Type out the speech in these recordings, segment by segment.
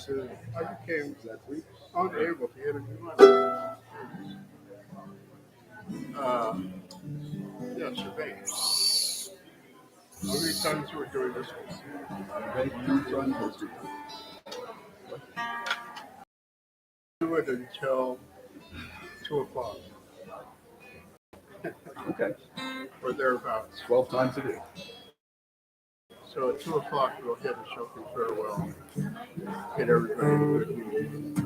I became unable to interview my surveying. How many times you were doing this one? Do it until 2 o'clock. Okay. Or thereabouts. 12 times a day. So at 2 o'clock we'll hit a choking farewell. Get everybody in a good mood.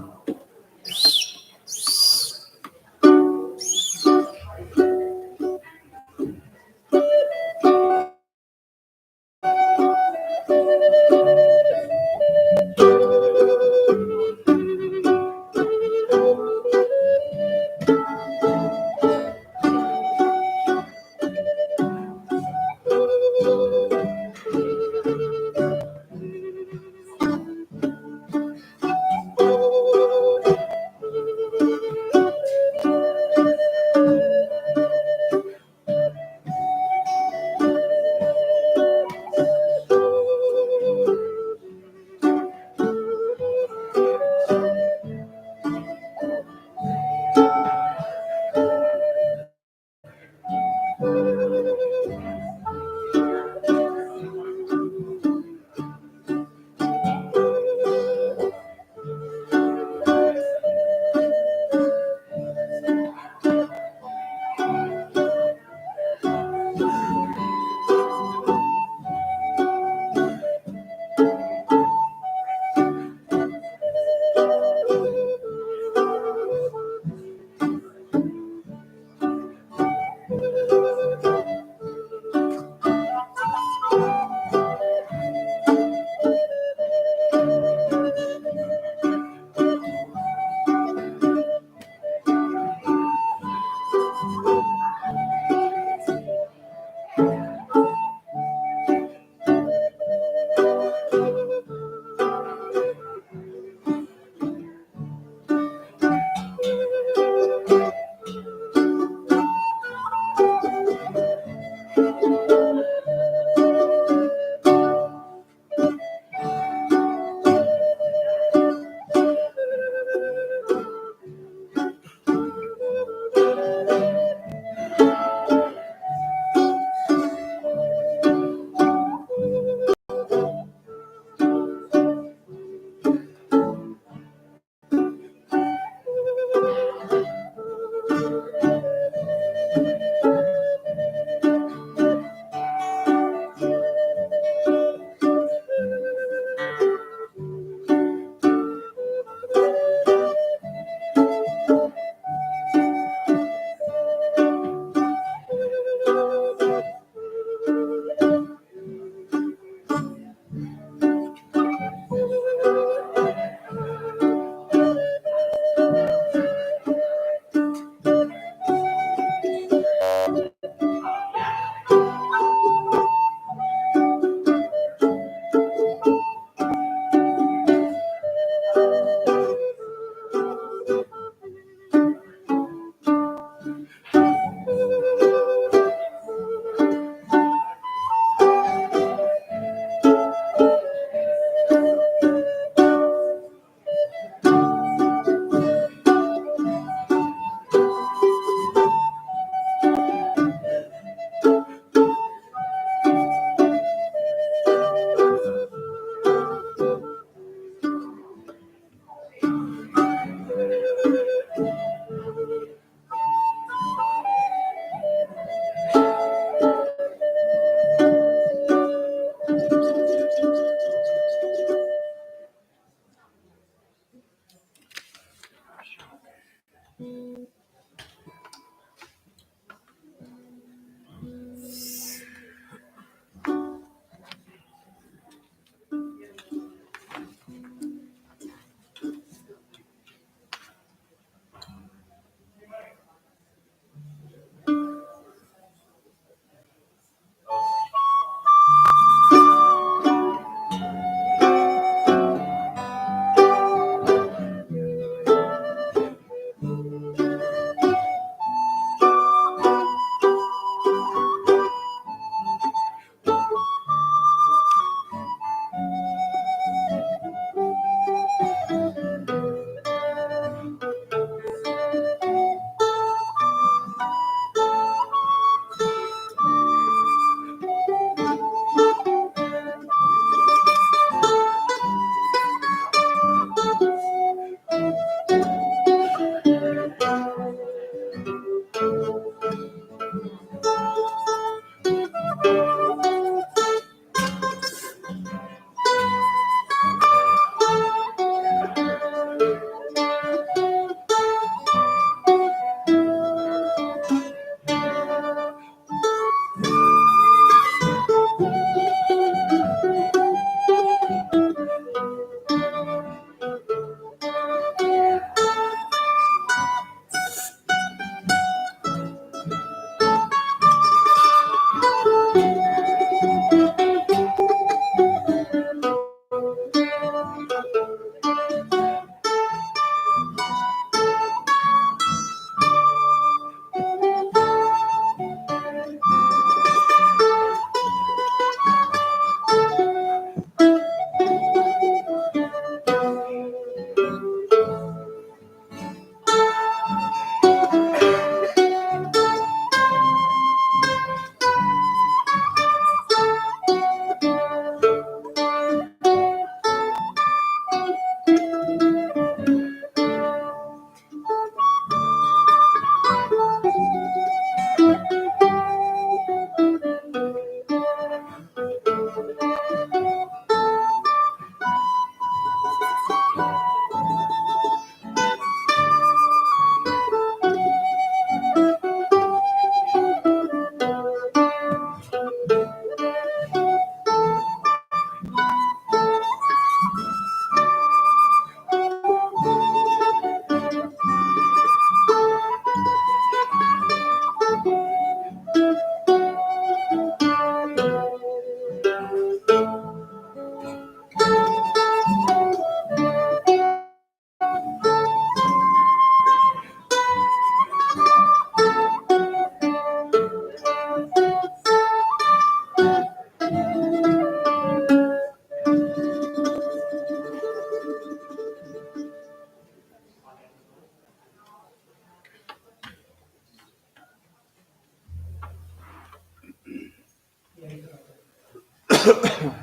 Good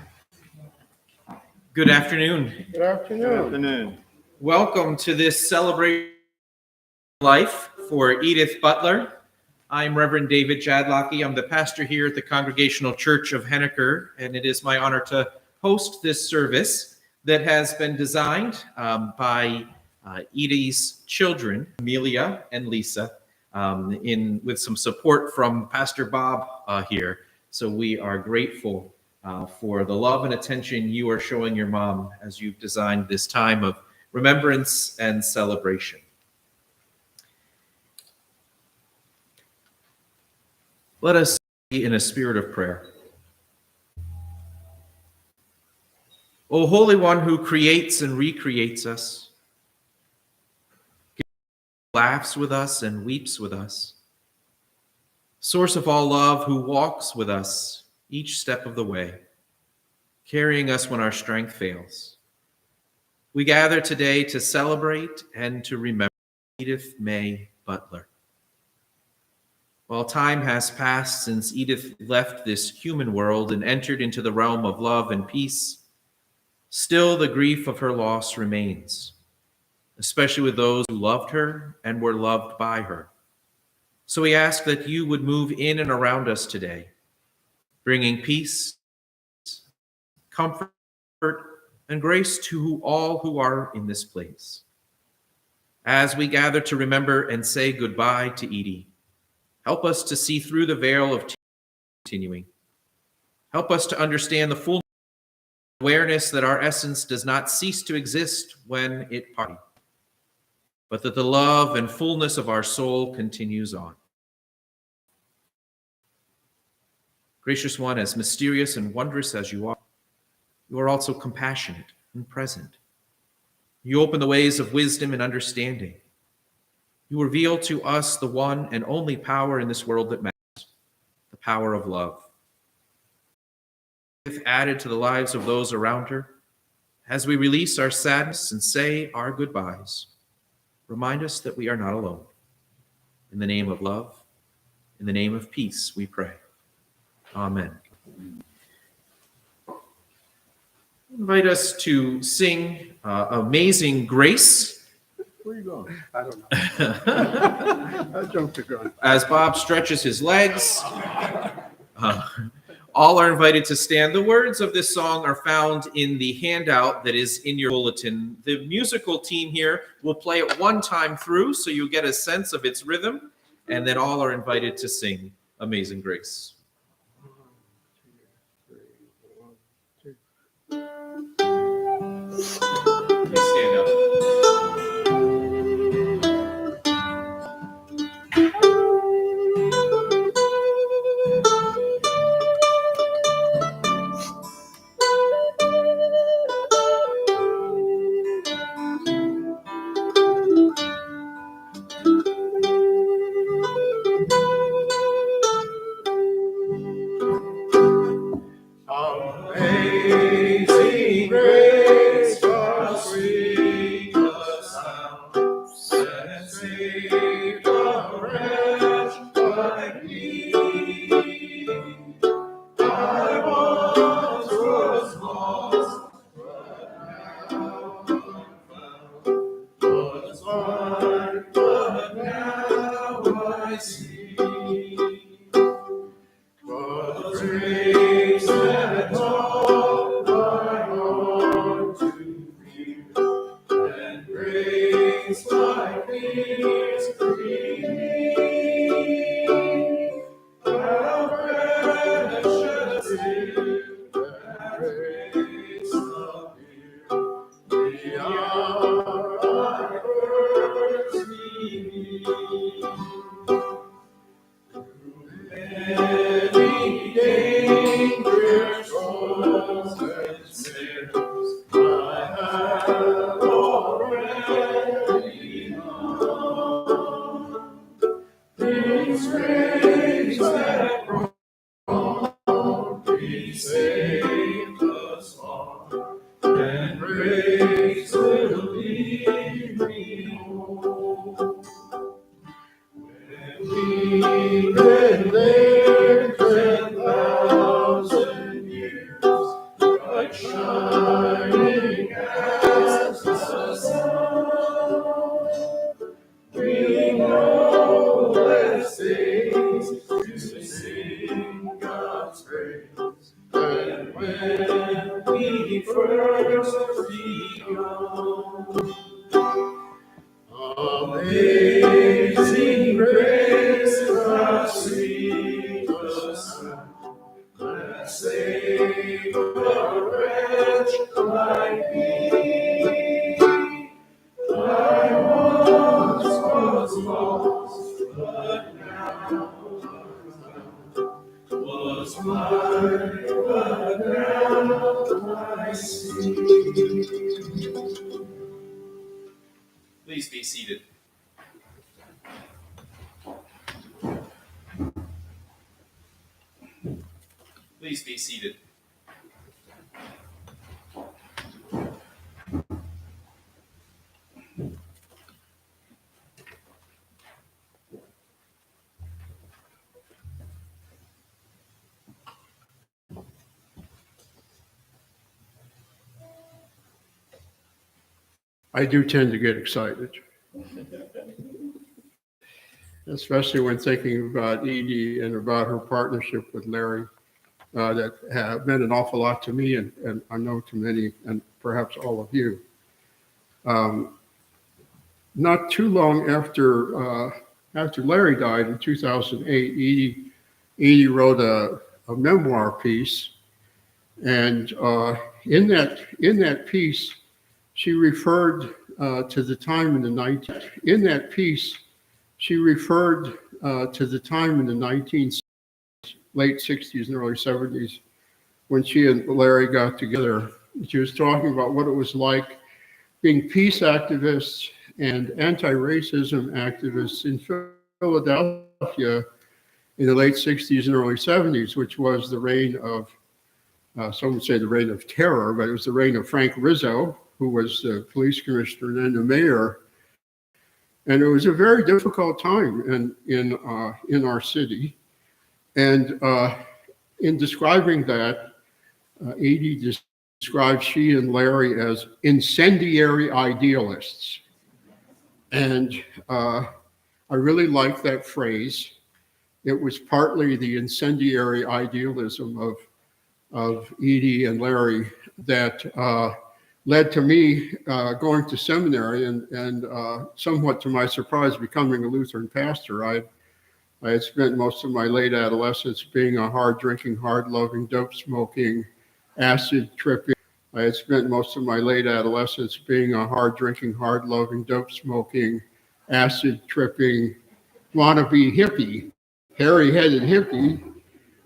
afternoon. Good afternoon. Welcome to this celebration of life for Edith Butler. I'm Reverend David Jadlocke. I'm the pastor here at the Congregational Church of Henniker, and it is my honor to host this service that has been designed by Edie's children, Amelia and Lisa, with some support from Pastor Bob here. So we are grateful for the love and attention you are showing your mom as you've designed this time of remembrance and celebration. Let us be in a spirit of prayer. O Holy One who creates and recreates us, laughs with us and weeps with us, source of all love who walks with us each step of the way, carrying us when our strength fails. We gather today to celebrate and to remember Edith May Butler. While time has passed since Edith left this human world and entered into the realm of love and peace, still the grief of her loss remains, especially with those who loved her and were loved by her. So we ask that you would move in and around us today, bringing peace, comfort, and grace to all who are in this place. As we gather to remember and say goodbye to Edie, help us to see through the veil of continuing. Help us to understand the full awareness that our essence does not cease to exist when it parts, but that the love and fullness of our soul continues on. Gracious One, as mysterious and wondrous as you are also compassionate and present. You open the ways of wisdom and understanding. You reveal to us the one and only power in this world that matters, the power of love. If added to the lives of those around her, as we release our sadness and say our goodbyes, remind us that we are not alone. In the name of love, in the name of peace, we pray. Amen. I invite us to sing Amazing Grace. Where are you going? I don't know. I jumped the gun. As Bob stretches his legs, all are invited to stand. The words of this song are found in the handout that is in your bulletin. The musical team here will play it one time through so you get a sense of its rhythm, and then all are invited to sing Amazing Grace. Please stand up. Amazing grace, how sweet the sound that saved a wretch like me. I once was lost, but now I'm found. Was blind, but now I see. But grace that taught my heart to fear, and grace my fears relieve. How precious is that grace appear, beyond my earthly need. Many dangerous roads and snares I have already known. These graves that brought me safe thus far, and grace will Amazing grace, how sweet the sound that saved a wretch like me. I once was lost, but now was blind, but now I see. Please be seated. Please be seated. I do tend to get excited, especially when thinking about Edie and about her partnership with Larry, that have meant an awful lot to me, and I know to many, and perhaps all of you. Not too long after Larry died in 2008, Edie wrote a memoir piece, and in that piece, she referred to the time in the 19 in that piece. She referred to the time in the late 60s and early 70s when she and Larry got together. She was talking about what it was like being peace activists and anti-racism activists in Philadelphia in the late 60s and early 70s, which was the reign of, some would say the reign of terror, but it was the reign of Frank Rizzo, who was the police commissioner and then the mayor. And it was a very difficult time in our city. And in describing that, Edie described she and Larry as incendiary idealists. And I really like that phrase. It was partly the incendiary idealism of Edie and Larry that led to me going to seminary and somewhat to my surprise, becoming a Lutheran pastor. I had spent most of my late adolescence being a hard-drinking, hard-loving, dope-smoking, acid-tripping. I had spent most of my late adolescence being a hard-drinking, hard-loving, dope-smoking, acid-tripping, wannabe hippie, hairy-headed hippie.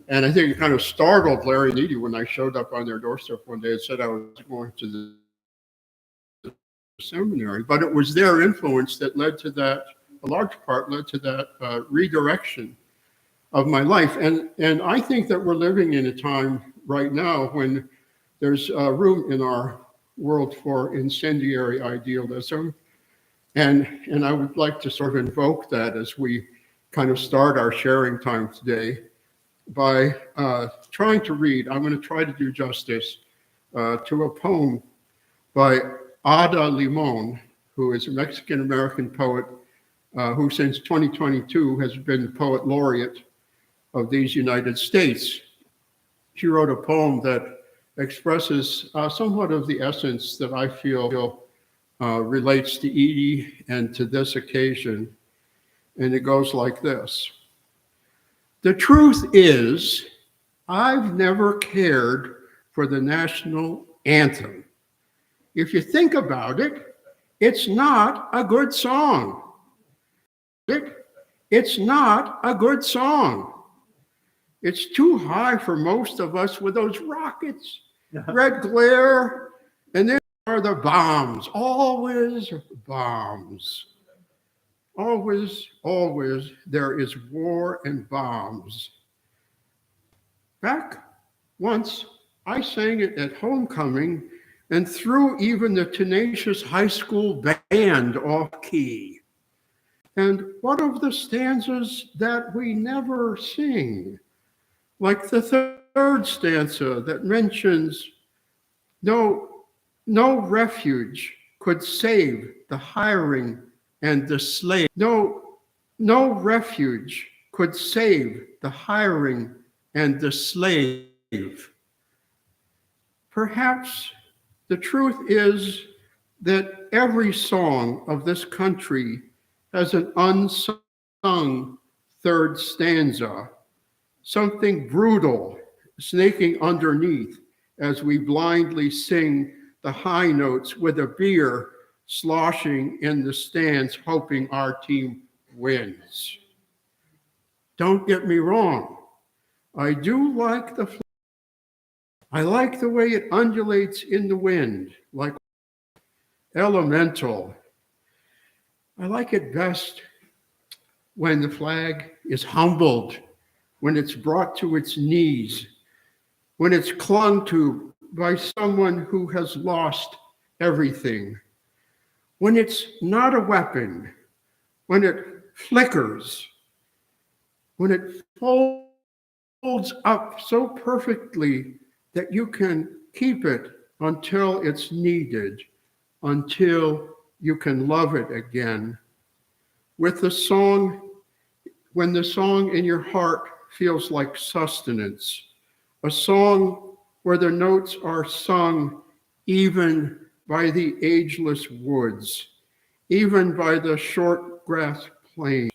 And I think it kind of startled Larry and Edie when I showed up on their doorstep one day and said I was going to the seminary. But it was their influence that led to that, a large part led to that redirection of my life. And I think that we're living in a time right now when there's room in our world for incendiary idealism. And I would like to sort of invoke that as we kind of start our sharing time today by trying to read. I'm going to try to do justice to a poem by Ada Limon, who is a Mexican-American poet who since 2022 has been poet laureate of these United States. She wrote a poem that expresses somewhat of the essence that I feel relates to Edie and to this occasion. And it goes like this. The truth is, I've never cared for the national anthem. If you think about it, it's not a good song. It's not a good song. It's too high for most of us with those rockets, red glare, and then are the bombs, always bombs. Always, always there is war and bombs. Back once, I sang it at homecoming and threw even the tenacious high school band off key. And what of the stanzas that we never sing? Like the third stanza that mentions no refuge could save the hiring and the slave. No refuge could save the hiring and the slave. Perhaps the truth is that every song of this country has an unsung third stanza, something brutal snaking underneath as we blindly sing the high notes with a beer sloshing in the stands, hoping our team wins. Don't get me wrong. I do like the I like the way it undulates in the wind, like elemental. I like it best when the flag is humbled, when it's brought to its knees, when it's clung to by someone who has lost everything, when it's not a weapon, when it flickers, when it folds up so perfectly that you can keep it until it's needed, until you can love it again. With the song, when the song in your heart feels like sustenance, a song where the notes are sung even by the ageless woods, even by the short grass plain,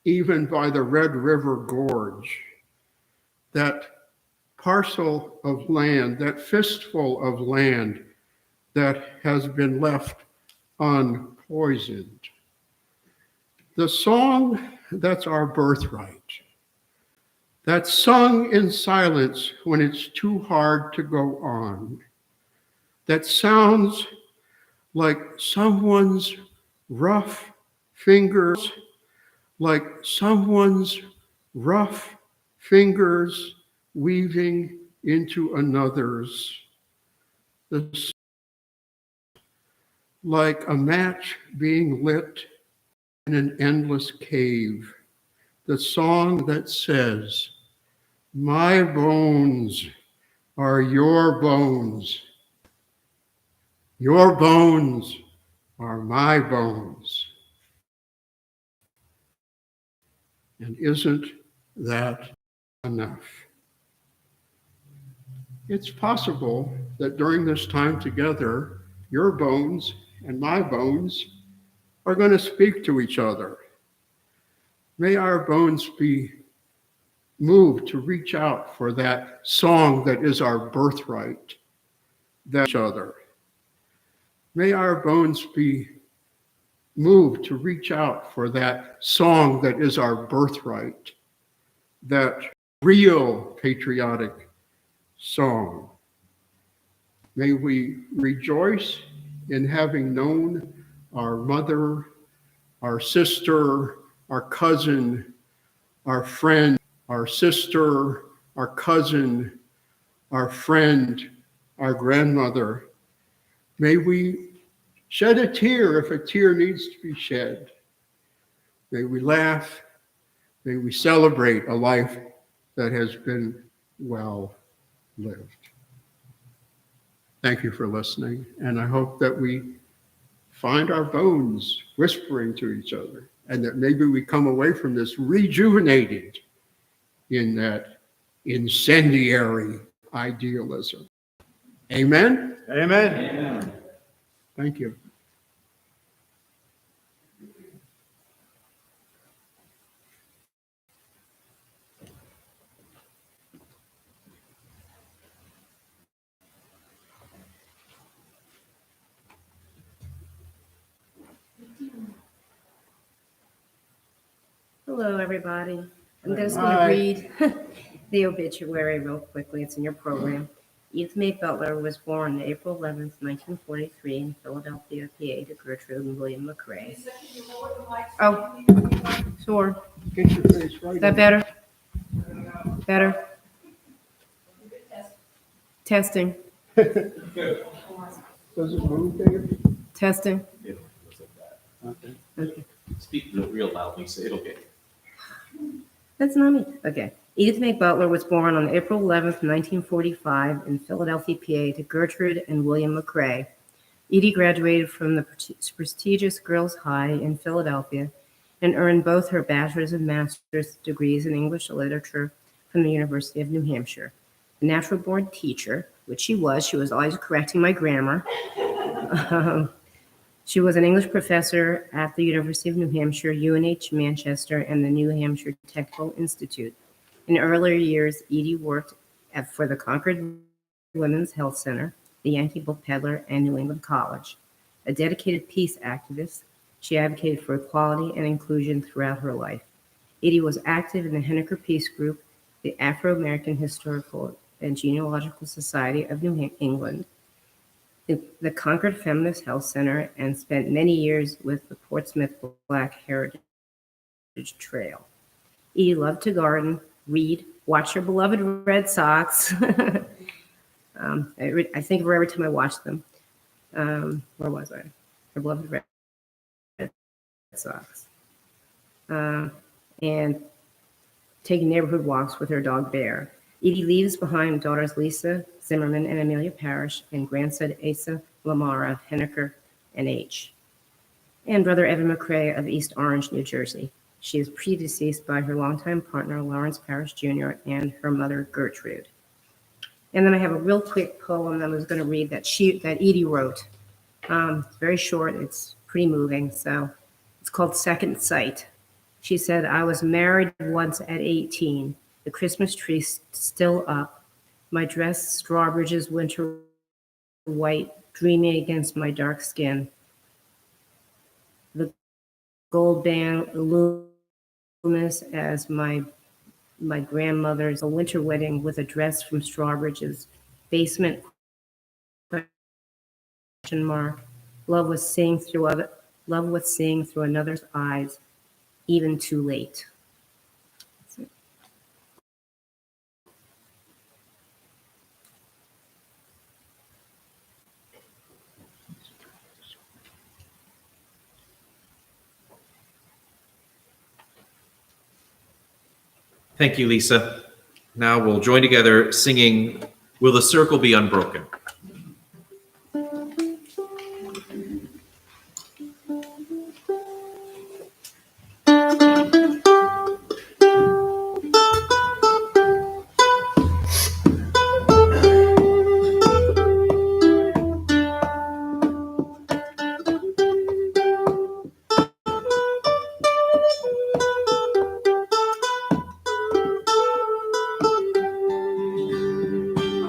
even by the Red River Gorge, that parcel of land, that fistful of land that has been left unpoisoned. The song that's our birthright, that's sung in silence when it's too hard to go on, that sounds like someone's rough fingers, like someone's rough fingers weaving into another's, like a match being lit in an endless cave, the song that says, my bones are your bones are my bones. And isn't that enough? It's possible that during this time together, your bones and my bones are going to speak to each other. May our bones be moved to reach out for that song that is our birthright, that each other. May our bones be moved to reach out for that song that is our birthright, that real patriotic song. May we rejoice in having known our mother, our sister, our cousin, our friend, our sister, our cousin, our friend, our grandmother. May we shed a tear if a tear needs to be shed. May we laugh. May we celebrate a life that has been well lived. Thank you for listening, and I hope that we find our bones whispering to each other, and that maybe we come away from this rejuvenated in that incendiary idealism. Amen? Amen. Amen. Thank you. Hello, everybody. I'm just going to read the obituary real quickly. It's in your program. Edith May Butler was born April 11th, 1943 in Philadelphia, PA to Gertrude and William McRae. Oh, sure. Get your face right. Is that better? Better? Testing. Does it move, Dave? Testing. Okay. Okay. Speak real loudly so it'll get you. That's not me. Okay. Edith May Butler was born on April 11th, 1945 in Philadelphia, PA to Gertrude and William McRae. Edie graduated from the prestigious Girls High in Philadelphia and earned both her bachelor's and master's degrees in English literature from the University of New Hampshire. A natural-born teacher, which she was always correcting my grammar. She was an English professor at the University of New Hampshire, UNH Manchester, and the New Hampshire Technical Institute. In earlier years, Edie worked for the Concord Women's Health Center, the Yankee Book Peddler, and New England College. A dedicated peace activist, she advocated for equality and inclusion throughout her life. Edie was active in the Henniker Peace Group, the Afro-American Historical and Genealogical Society of New England, the Concord Feminist Health Center, and spent many years with the Portsmouth Black Heritage Trail. Edie loved to garden, read, watch her beloved Red Sox. I think of her every time I watch them. Where was I? Her beloved Red Sox. And taking neighborhood walks with her dog Bear. Edie leaves behind daughters Lisa Zimmerman and Amelia Parrish, and grandson Asa Lamar of Henniker and H, and brother Evan McCrae of East Orange, New Jersey. She is predeceased by her longtime partner Lawrence Parrish Jr. and her mother Gertrude. And then I have a real quick poem I was going to read that Edie wrote. It's very short. It's pretty moving. So it's called Second Sight. She said, "I was married once at 18. The Christmas tree still up. My dress, Strawbridge's winter white, dreaming against my dark skin. The gold band luminous as my grandmother's, a winter wedding with a dress from Strawbridge's basement, question mark. Love was seeing through another's eyes, even too late." Thank you, Lisa. Now we'll join together singing "Will the Circle Be Unbroken?"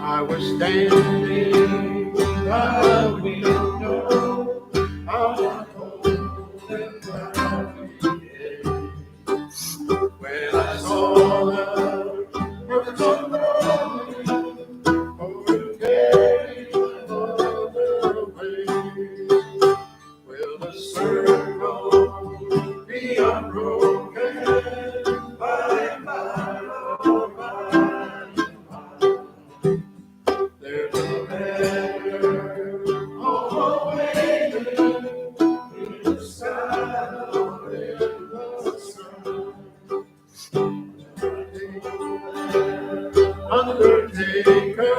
I was standing by the window of a cold and cloudy day when I saw the first rolling over carry my mother away. Will the circle be unbroken by and by, oh, by and by? There's a better home waiting in the sky, in the sun. Undertaker,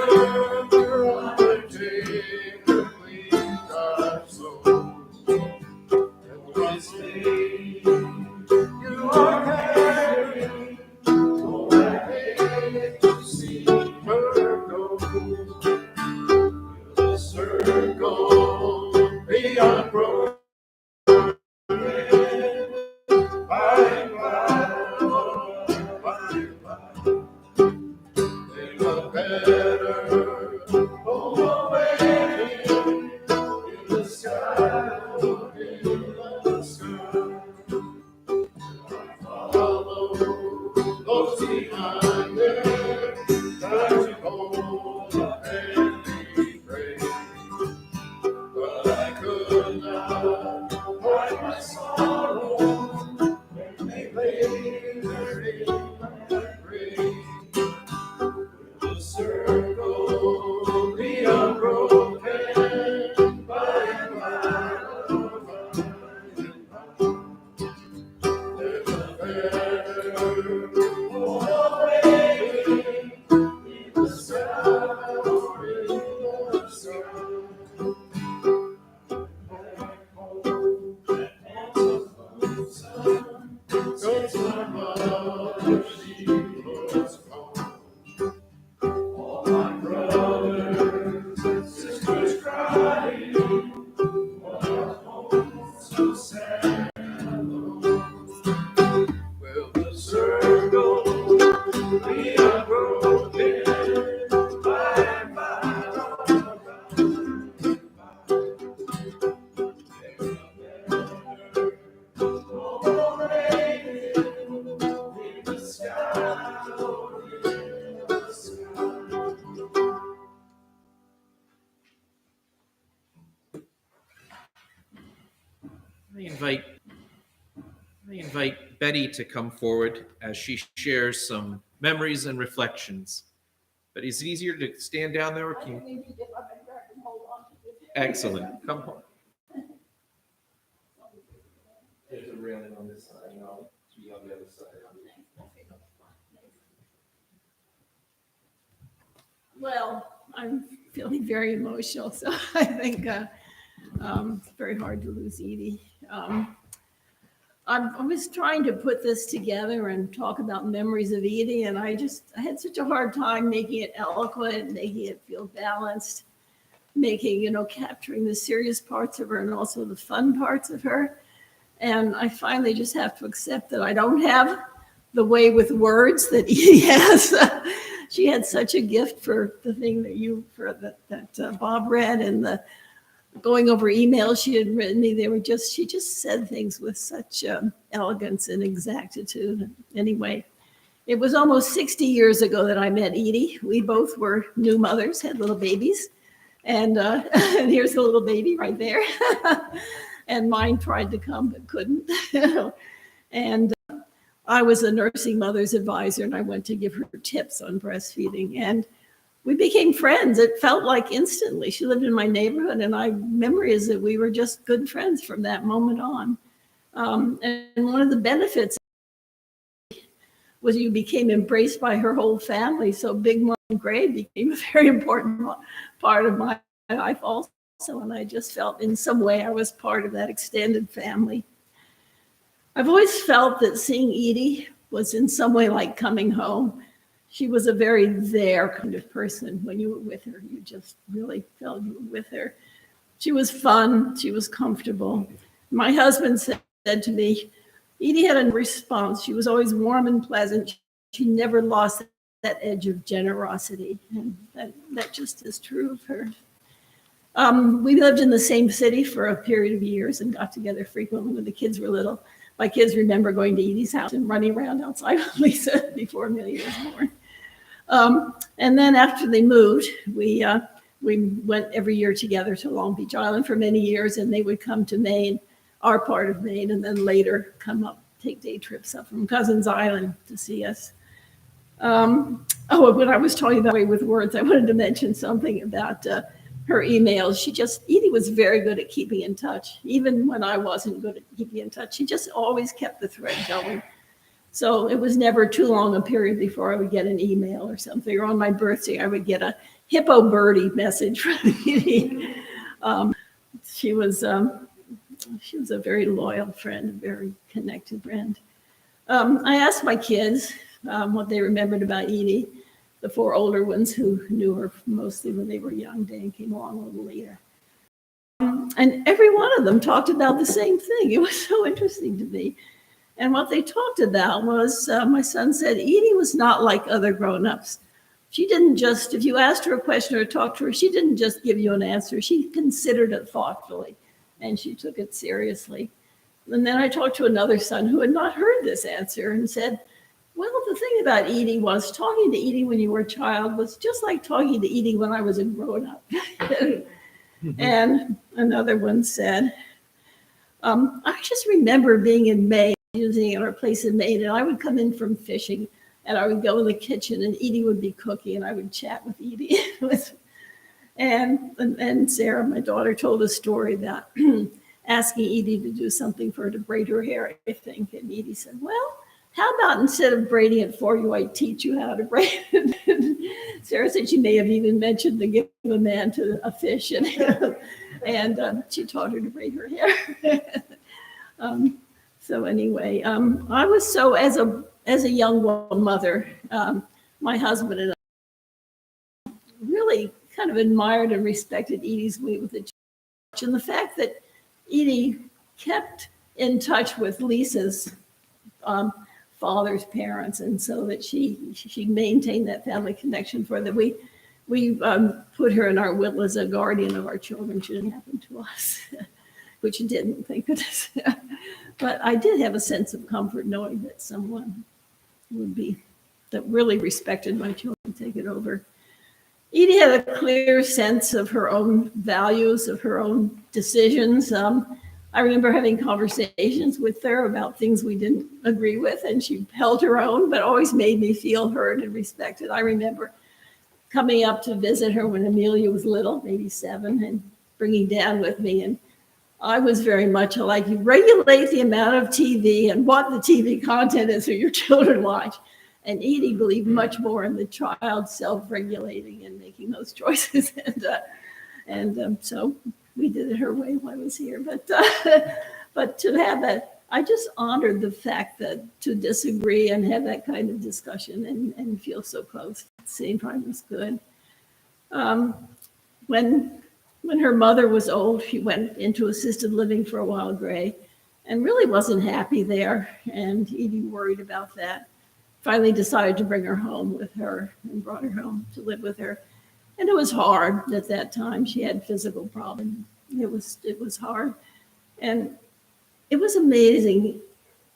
please our souls. And this day you are carrying, oh, I hate to see her go. The circle be unbroken by and by, oh, by and by. There's a better home awaiting in the sky, in the sky. Follow those behind them, try to hold up and be brave. But I could not hide my sorrow when they laid her in my grave. The circle be unbroken by and by, oh, by and by. There's a better home waiting in the sky, in the sky. so sad. Will the circle be unbroken by and by? I invite Betty to come forward as she shares some memories and reflections. But is it easier to stand down there? Or can you... Excellent. Come on. There's a railing on this side, and I'll be on the other side. Well, I'm feeling very emotional, so I think it's very hard to lose Edie. I was trying to put this together and talk about memories of Edie, and I had such a hard time making it eloquent, making it feel balanced, capturing the serious parts of her and also the fun parts of her. And I finally just have to accept that I don't have the way with words that Edie has. She had such a gift for the thing that Bob read, and the going over emails she had written me. She just said things with such elegance and exactitude. Anyway, it was almost 60 years ago that I met Edie. We both were new mothers, had little babies, and here's the little baby right there. And mine tried to come but couldn't. And I was a nursing mother's advisor, and I went to give her tips on breastfeeding. And we became friends. It felt like instantly. She lived in my neighborhood, and my memory is that we were just good friends from that moment on. And one of the benefits was you became embraced by her whole family. So Big Mom Gray became a very important part of my life also. And I just felt in some way I was part of that extended family. I've always felt that seeing Edie was in some way like coming home. She was a very there kind of person. When you were with her, you just really felt you were with her. She was fun. She was comfortable. My husband said to me, Edie had a response. She was always warm and pleasant. She never lost that edge of generosity. And that just is true of her. We lived in the same city for a period of years and got together frequently when the kids were little. My kids remember going to Edie's house and running around outside with Lisa before Amelia was born. And then after they moved, we went every year together to Long Beach Island for many years, and they would come to Maine, our part of Maine, and then later come up, take day trips up from Cousins Island to see us. When I was talking about way with words, I wanted to mention something about her emails. Edie was very good at keeping in touch. Even when I wasn't good at keeping in touch, she just always kept the thread going. So it was never too long a period before I would get an email or something, or on my birthday, I would get a hippo birdie message from Edie. She was a very loyal friend, a very connected friend. I asked my kids what they remembered about Edie. The four older ones who knew her mostly when they were young. Dan came along a little later. And every one of them talked about the same thing. It was so interesting to me. And what they talked about was, my son said, Edie was not like other grown-ups. She didn't just, if you asked her a question or talked to her, she didn't just give you an answer. She considered it thoughtfully, and she took it seriously. And then I talked to another son who had not heard this answer and said, well, the thing about Edie was talking to Edie when you were a child was just like talking to Edie when I was a grown-up. And another one said, I just remember being in Maine, using at our place in Maine, and I would come in from fishing, and I would go in the kitchen, and Edie would be cooking, and I would chat with Edie. And Sarah, my daughter, told a story about asking Edie to do something for her to braid her hair, I think. And Edie said, well, how about instead of braiding it for you, I teach you how to braid it? Sarah said she may have even mentioned to give a man to a fish, and she taught her to braid her hair. So anyway, I was so, as a young mother, my husband and I really kind of admired and respected Edie's way with the church, and the fact that Edie kept in touch with Lisa's father's parents, and so that she maintained that family connection for that. We put her in our will as a guardian of our children should it happen to us, which it didn't, thank goodness. But I did have a sense of comfort knowing that someone would be, that really respected my children, take it over. Edie had a clear sense of her own values, of her own decisions. I remember having conversations with her about things we didn't agree with, and she held her own, but always made me feel heard and respected. I remember coming up to visit her when Amelia was little, maybe 7, and bringing Dan with me. And I was very much like, you regulate the amount of TV and what the TV content is that your children watch. And Edie believed much more in the child self-regulating and making those choices. And so we did it her way while I was here. But to have that, I just honored the fact that to disagree and have that kind of discussion and feel so close at the same time was good. When her mother was old, she went into assisted living for a while, Gray, and really wasn't happy there. And Edie worried about that. Finally decided to bring her home with her and brought her home to live with her. And it was hard at that time. She had physical problems. It was hard. And it was amazing.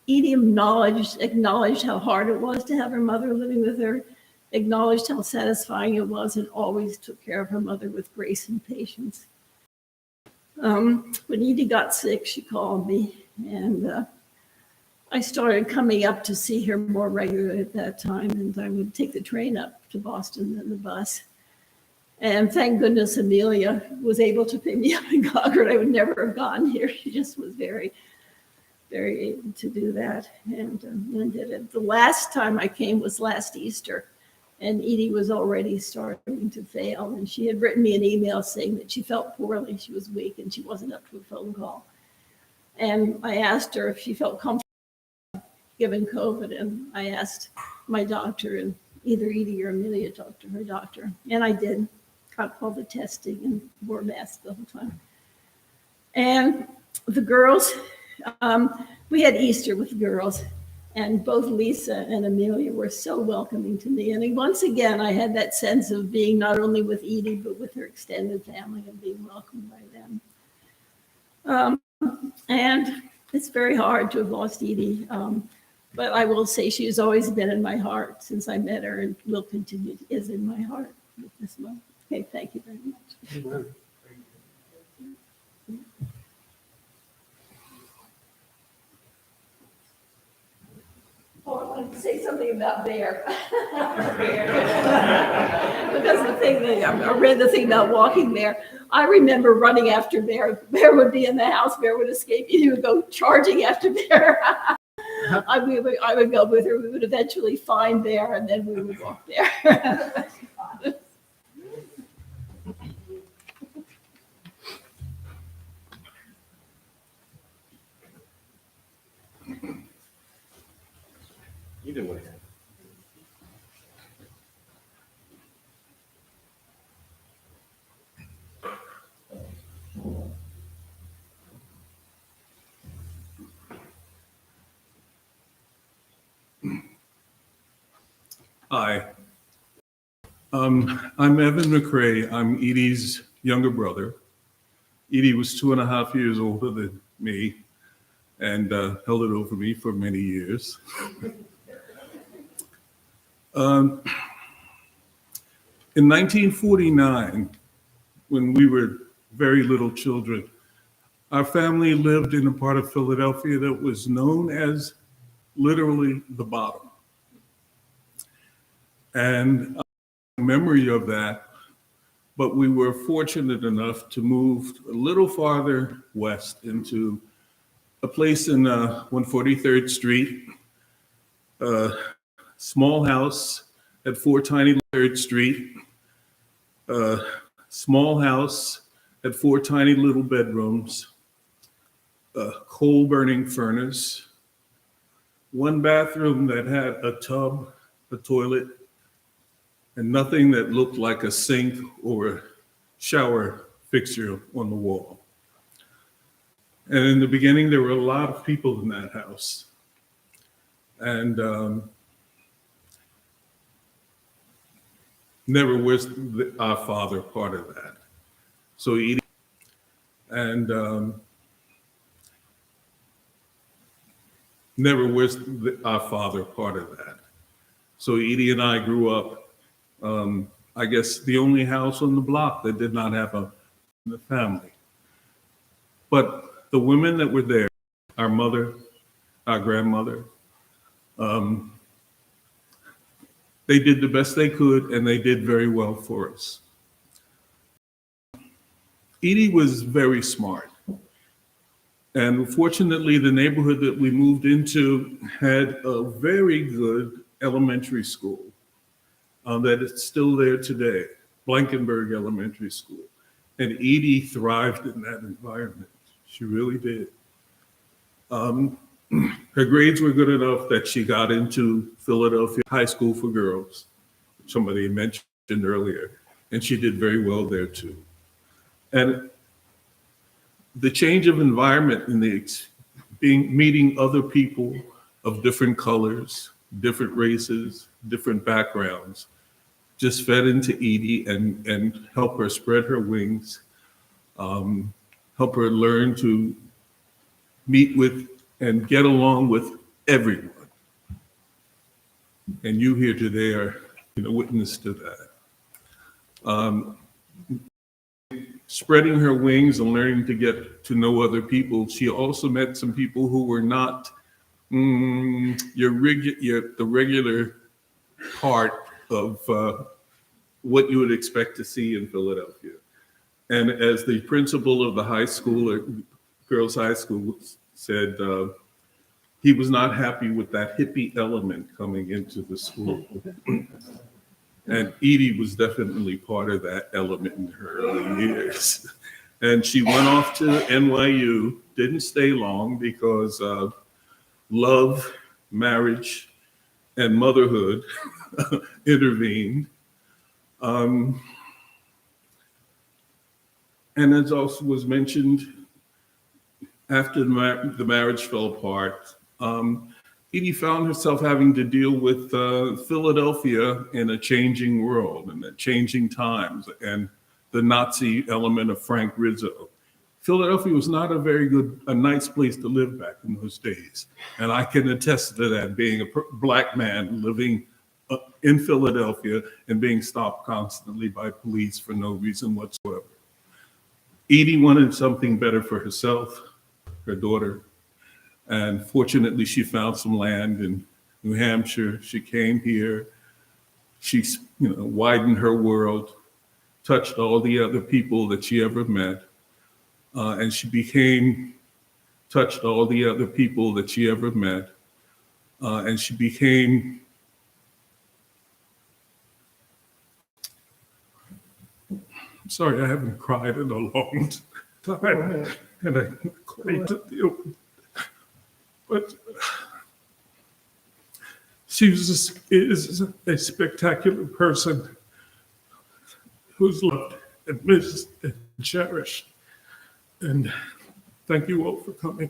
Edie acknowledged how hard it was to have her mother living with her, acknowledged how satisfying it was, and always took care of her mother with grace and patience. When Edie got sick, she called me, and I started coming up to see her more regularly at that time, and I would take the train up to Boston and the bus. And thank goodness Amelia was able to pick me up in Concord. I would never have gotten here. She just was very, very able to do that, and did it. The last time I came was last Easter, and Edie was already starting to fail, and she had written me an email saying that she felt poorly, she was weak, and she wasn't up to a phone call. And I asked her if she felt comfortable given COVID, and I asked my doctor, and either Edie or Amelia talked to her doctor, and I did. Got all the testing and wore masks the whole time. And the girls, we had Easter with the girls, and both Lisa and Amelia were so welcoming to me. And once again, I had that sense of being not only with Edie, but with her extended family and being welcomed by them. And it's very hard to have lost Edie. But I will say she has always been in my heart since I met her, and will continue, is in my heart with this one. Okay, thank you very much. Oh, I wanted to say something about Bear. Because the thing that I read the thing about walking Bear. I remember running after Bear. Bear would be in the house. Bear would escape. He would go charging after Bear. I would go with her. We would eventually find Bear, and then we would walk Bear. Either way. Hi. I'm Evan McCrae. I'm Edie's younger brother. Edie was 2.5 years older than me and held it over me for many years. In 1949, when we were very little children, our family lived in a part of Philadelphia that was known as literally the bottom. And a memory of that, but we were fortunate enough to move a little farther west into a place in 143rd Street, small house at 4 Third Street, small house at 4 tiny little bedrooms, a coal burning furnace, 1 bathroom that had a tub, a toilet, and nothing that looked like a sink or a shower fixture on the wall. And in the beginning, there were a lot of people in that house. And never was our father part of that. So Edie, and never was our father part of that. So Edie and I grew up, I guess, the only house on the block that did not have a family. But the women that were there, our mother, our grandmother, they did the best they could, and they did very well for us. Edie was very smart. And fortunately, the neighborhood that we moved into had a very good elementary school that is still there today, Blankenberg Elementary School. And Edie thrived in that environment. She really did. Her grades were good enough that she got into Philadelphia High School for Girls, somebody mentioned earlier, and she did very well there too. And the change of environment in meeting other people of different colors, different races, different backgrounds, just fed into Edie and helped her spread her wings, help her learn to meet with and get along with everyone. And you here today are witness to that. Spreading her wings and learning to get to know other people, she also met some people who were not the regular part of what you would expect to see in Philadelphia. And as the principal of the high school, or girls' high school, said, he was not happy with that hippie element coming into the school. And Edie was definitely part of that element in her early years. And she went off to NYU, didn't stay long because love, marriage, and motherhood intervened. And as also was mentioned, after the marriage fell apart, Edie found herself having to deal with Philadelphia in a changing world and at changing times, and the Nazi element of Frank Rizzo. Philadelphia was not a nice place to live back in those days. And I can attest to that, being a Black man living in Philadelphia and being stopped constantly by police for no reason whatsoever. Edie wanted something better for herself, her daughter, and fortunately she found some land in New Hampshire. She came here. She widened her world, touched all the other people that she ever met, and she touched all the other people that she ever met, and she became I'm sorry, I haven't cried in a long time, and I quite to deal with it. But she is a spectacular person who's loved and missed and cherished. And thank you all for coming.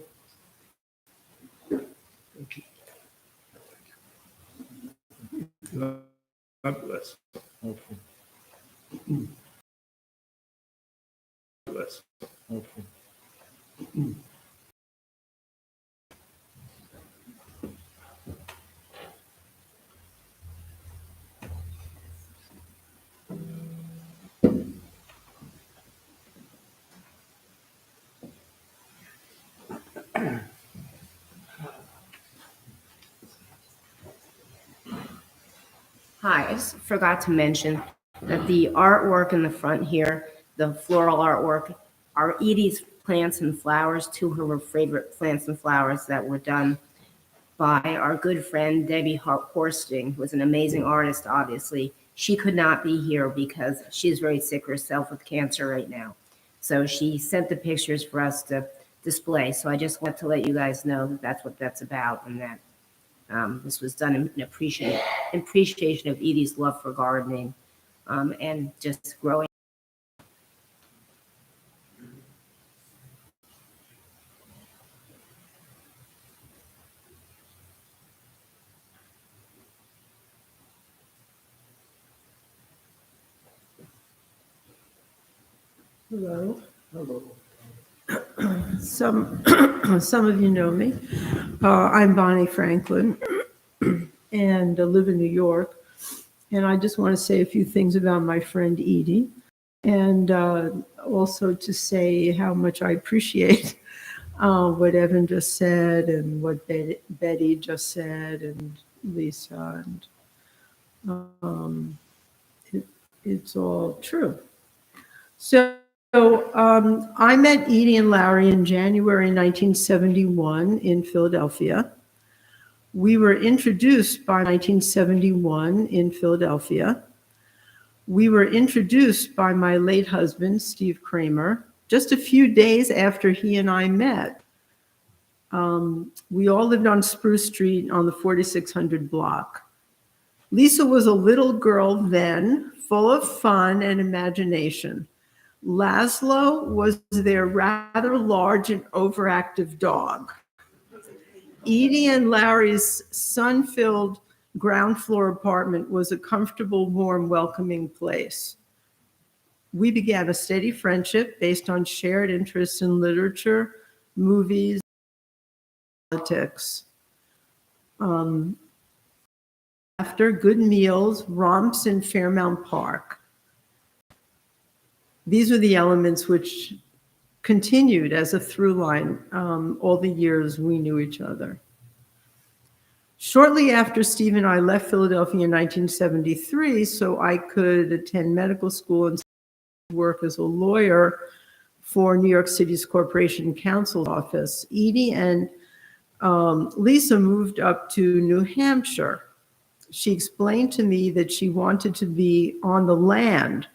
Thank you. God bless. Okay. God bless. Okay. Hi, I just forgot to mention that the artwork in the front here, the floral artwork, are Edie's plants and flowers, two of her favorite plants and flowers that were done by our good friend Debbie Horsting, who was an amazing artist, obviously. She could not be here because she's very sick herself with cancer right now. So she sent the pictures for us to display. So I just want to let you guys know that that's what that's about, and that this was done in appreciation of Edie's love for gardening and just growing. Hello. Some some of you know me. I'm Bonnie Franklin and live in New York. And I just want to say a few things about my friend Edie, and also to say how much I appreciate what Evan just said and what Betty just said and Lisa. And it's all true. So I met Edie and Larry in January 1971 in Philadelphia. We were introduced by 1971 in Philadelphia. We were introduced by my late husband, Steve Kramer, just a few days after he and I met. We all lived on Spruce Street on the 4600 block. Lisa was a little girl then, full of fun and imagination. Laszlo was their rather large and overactive dog. Edie and Larry's sun-filled ground floor apartment was a comfortable, warm, welcoming place. We began a steady friendship based on shared interests in literature, movies, politics. After good meals, romps in Fairmount Park. These were the elements which continued as a through line all the years we knew each other. Shortly after Steve and I left Philadelphia in 1973, so I could attend medical school and work as a lawyer for New York City's Corporation Counsel office, Edie and Lisa moved up to New Hampshire. She explained to me that she wanted to be on the land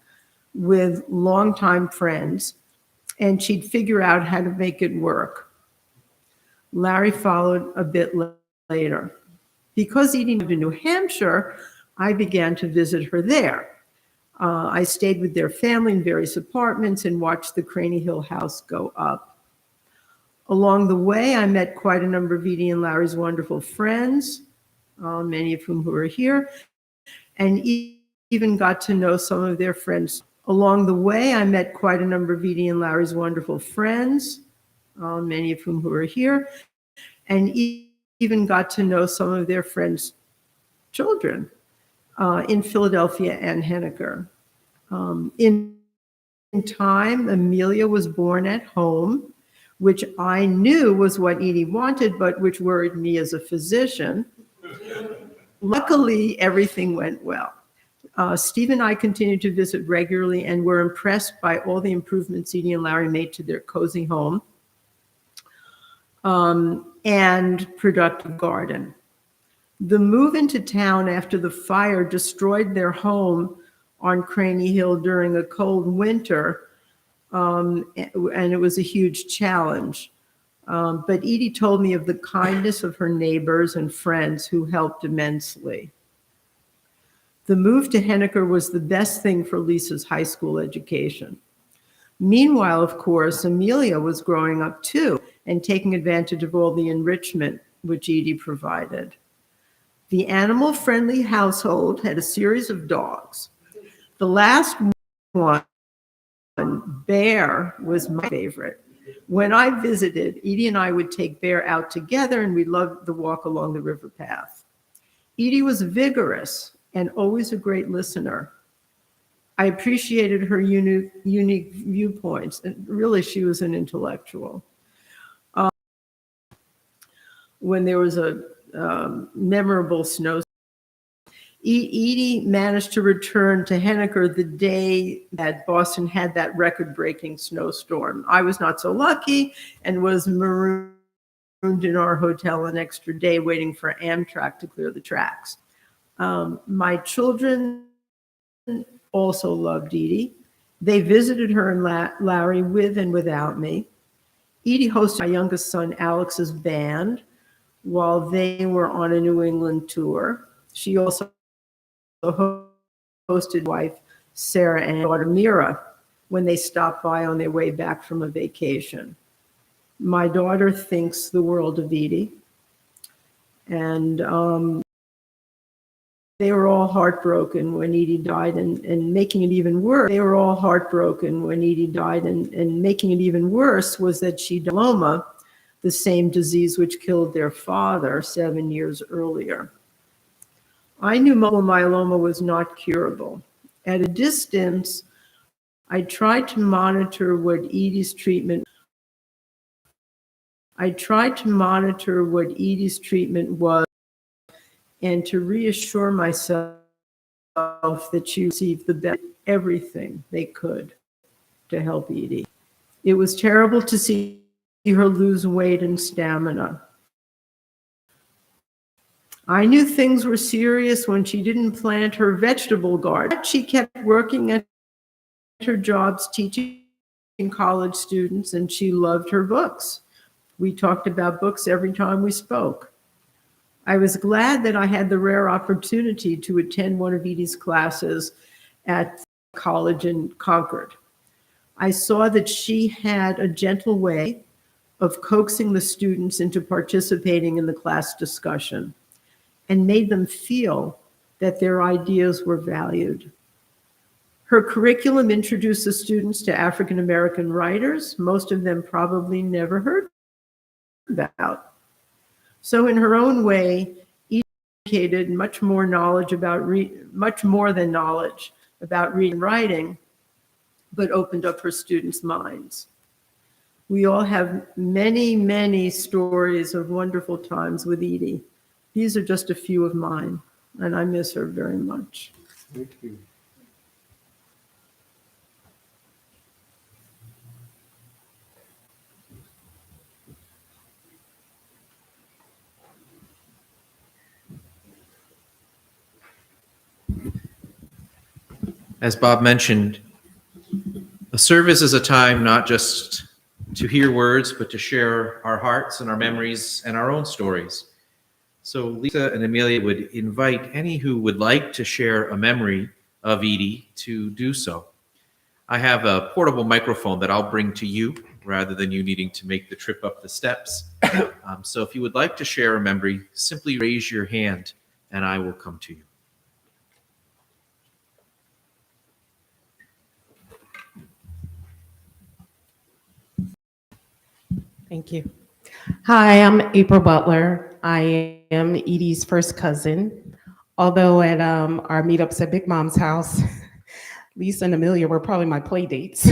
with longtime friends, and she'd figure out how to make it work. Larry followed a bit later. Because Edie lived in New Hampshire, I began to visit her there. I stayed with their family in various apartments and watched the Craney Hill house go up. Along the way, I met quite a number of Edie and Larry's wonderful friends, many of whom who are here, and even got to know some of their friends. Along the way, I met quite a number of Edie and Larry's wonderful friends, many of whom who are here, and even got to know some of their friends' children in Philadelphia and Henniker. In time, Amelia was born at home, which I knew was what Edie wanted, but which worried me as a physician. Luckily, everything went well. Steve and I continued to visit regularly and were impressed by all the improvements Edie and Larry made to their cozy home and productive garden. The move into town after the fire destroyed their home on Craney Hill during a cold winter, and it was a huge challenge. But Edie told me of the kindness of her neighbors and friends who helped immensely. The move to Henniker was the best thing for Lisa's high school education. Meanwhile, of course, Amelia was growing up too and taking advantage of all the enrichment which Edie provided. The animal-friendly household had a series of dogs. The last one, Bear, was my favorite. When I visited, Edie and I would take Bear out together, and we loved the walk along the river path. Edie was vigorous and always a great listener. I appreciated her unique viewpoints, and really she was an intellectual. When there was a memorable snow, Edie managed to return to Henniker the day that Boston had that record-breaking snowstorm. I was not so lucky and was marooned in our hotel an extra day waiting for Amtrak to clear the tracks. My children also loved Edie. They visited her and Larry with and without me. Edie hosted my youngest son Alex's band while they were on a New England tour. She also hosted wife Sarah and daughter Mira when they stopped by on their way back from a vacation. My daughter thinks the world of Edie, and They were all heartbroken when Edie died, and making it even worse. They were all heartbroken when Edie died, and making it even worse was that she died of myeloma, the same disease which killed their father 7 years earlier. I knew multiple myeloma was not curable. At a distance, I tried to monitor what Edie's treatment was, and to reassure myself that she received the best, everything they could to help Edie. It was terrible to see her lose weight and stamina. I knew things were serious when she didn't plant her vegetable garden. She kept working at her jobs teaching college students, and she loved her books. We talked about books every time we spoke. I was glad that I had the rare opportunity to attend one of Edie's classes at college in Concord. I saw that she had a gentle way of coaxing the students into participating in the class discussion and made them feel that their ideas were valued. Her curriculum introduced the students to African American writers, most of them probably never heard about. So in her own way, Edith educated much more than knowledge about reading and writing, but opened up her students' minds. We all have many, many stories of wonderful times with Edie. These are just a few of mine, and I miss her very much. Thank you. As Bob mentioned, a service is a time not just to hear words, but to share our hearts and our memories and our own stories. So Lisa and Amelia would invite any who would like to share a memory of Edie to do so. I have a portable microphone that I'll bring to you rather than you needing to make the trip up the steps. So if you would like to share a memory, simply raise your hand and I will come to you. Thank you. Hi, I'm April Butler. I am Edie's first cousin. Although at our meetups at Big Mom's house, Lisa and Amelia were probably my play dates.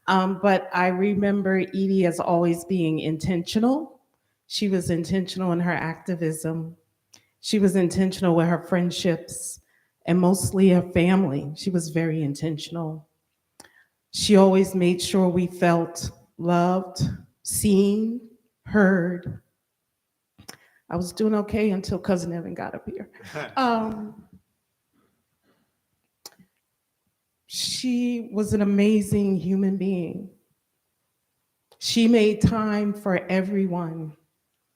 But I remember Edie as always being intentional. She was intentional in her activism. She was intentional with her friendships and mostly her family. She was very intentional. She always made sure we felt loved, seen, heard. I was doing okay until Cousin Evan got up here. She was an amazing human being. She made time for everyone.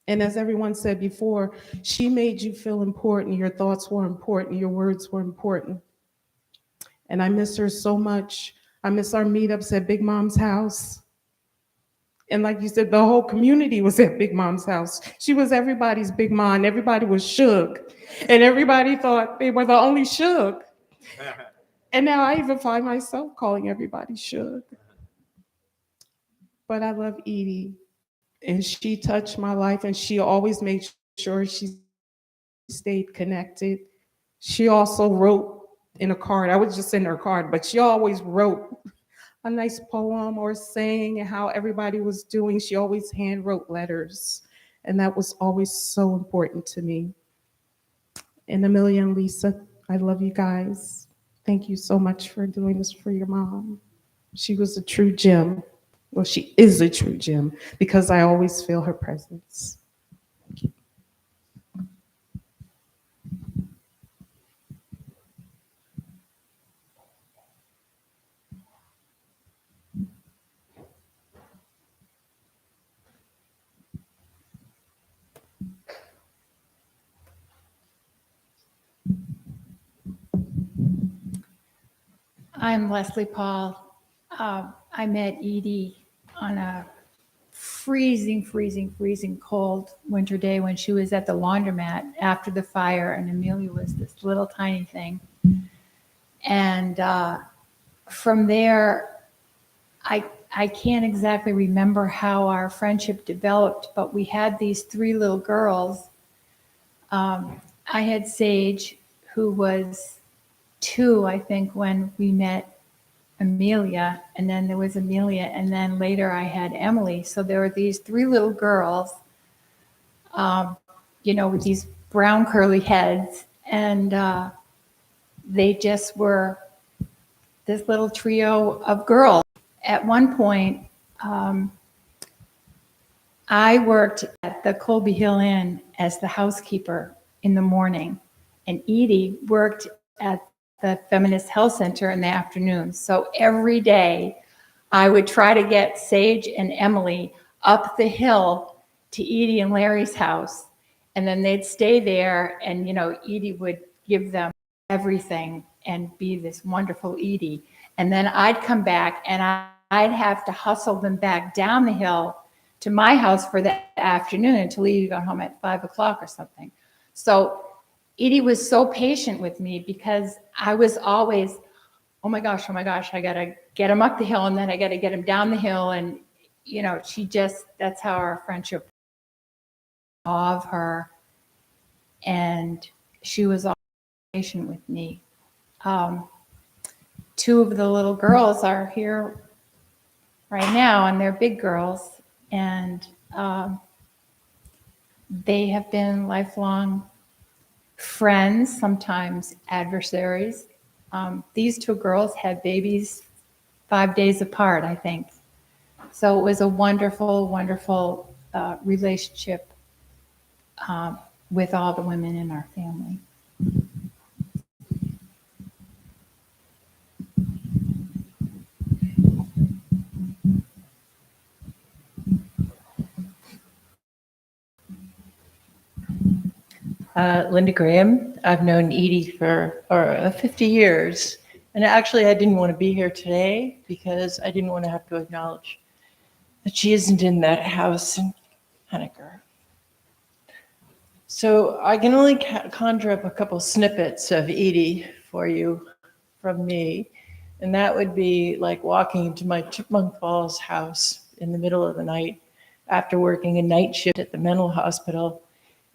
And as everyone said before, she made you feel important. Your thoughts were important. Your words were important. And I miss her so much. I miss our meetups at Big Mom's house. And like you said, the whole community was at Big Mom's house. She was everybody's Big Mom. Everybody was shook. And everybody thought they were the only shook. And now I even find myself calling everybody shook. But I love Edie. And she touched my life, and she always made sure she stayed connected. She also wrote in a card. I would just send her a card, but she always wrote a nice poem or saying how everybody was doing. She always hand wrote letters, and that was always so important to me. And Amelia and Lisa, I love you guys. Thank you so much for doing this for your mom. She was a true gem. Well, she is a true gem because I always feel her presence. Thank you. I'm Leslie Paul. I met Edie on a freezing cold winter day when she was at the laundromat after the fire, and Amelia was this little tiny thing. And from there, I can't exactly remember how our friendship developed, but we had these three little girls. I had Sage, who was 2, I think, when we met Amelia, and then there was Amelia, and then later I had Emily. So there were these 3 little girls, with these brown curly heads, and they just were this little trio of girls. At one point, I worked at the Colby Hill Inn as the housekeeper in the morning, and Edie worked at the Feminist Health Center in the afternoon. So every day I would try to get Sage and Emily up the hill to Edie and Larry's house. And then they'd stay there, and, Edie would give them everything and be this wonderful Edie. And then I'd come back and I'd have to hustle them back down the hill to my house for the afternoon until Edie got home at 5 o'clock or something. So Edie was so patient with me because I was always, oh my gosh, I got to get him up the hill, and then I got to get him down the hill. And, that's how our friendship of her. And she was always patient with me. 2 of the little girls are here right now, and they're big girls. And they have been lifelong friends, sometimes adversaries. These 2 girls had babies 5 days apart, I think. So it was a wonderful, wonderful relationship with all the women in our family. Linda Graham. I've known Edie for 50 years. And actually, I didn't want to be here today because I didn't want to have to acknowledge that she isn't in that house in Henniker. So I can only conjure up a couple snippets of Edie for you from me. And that would be like walking into my Chipmunk Falls house in the middle of the night after working a night shift at the mental hospital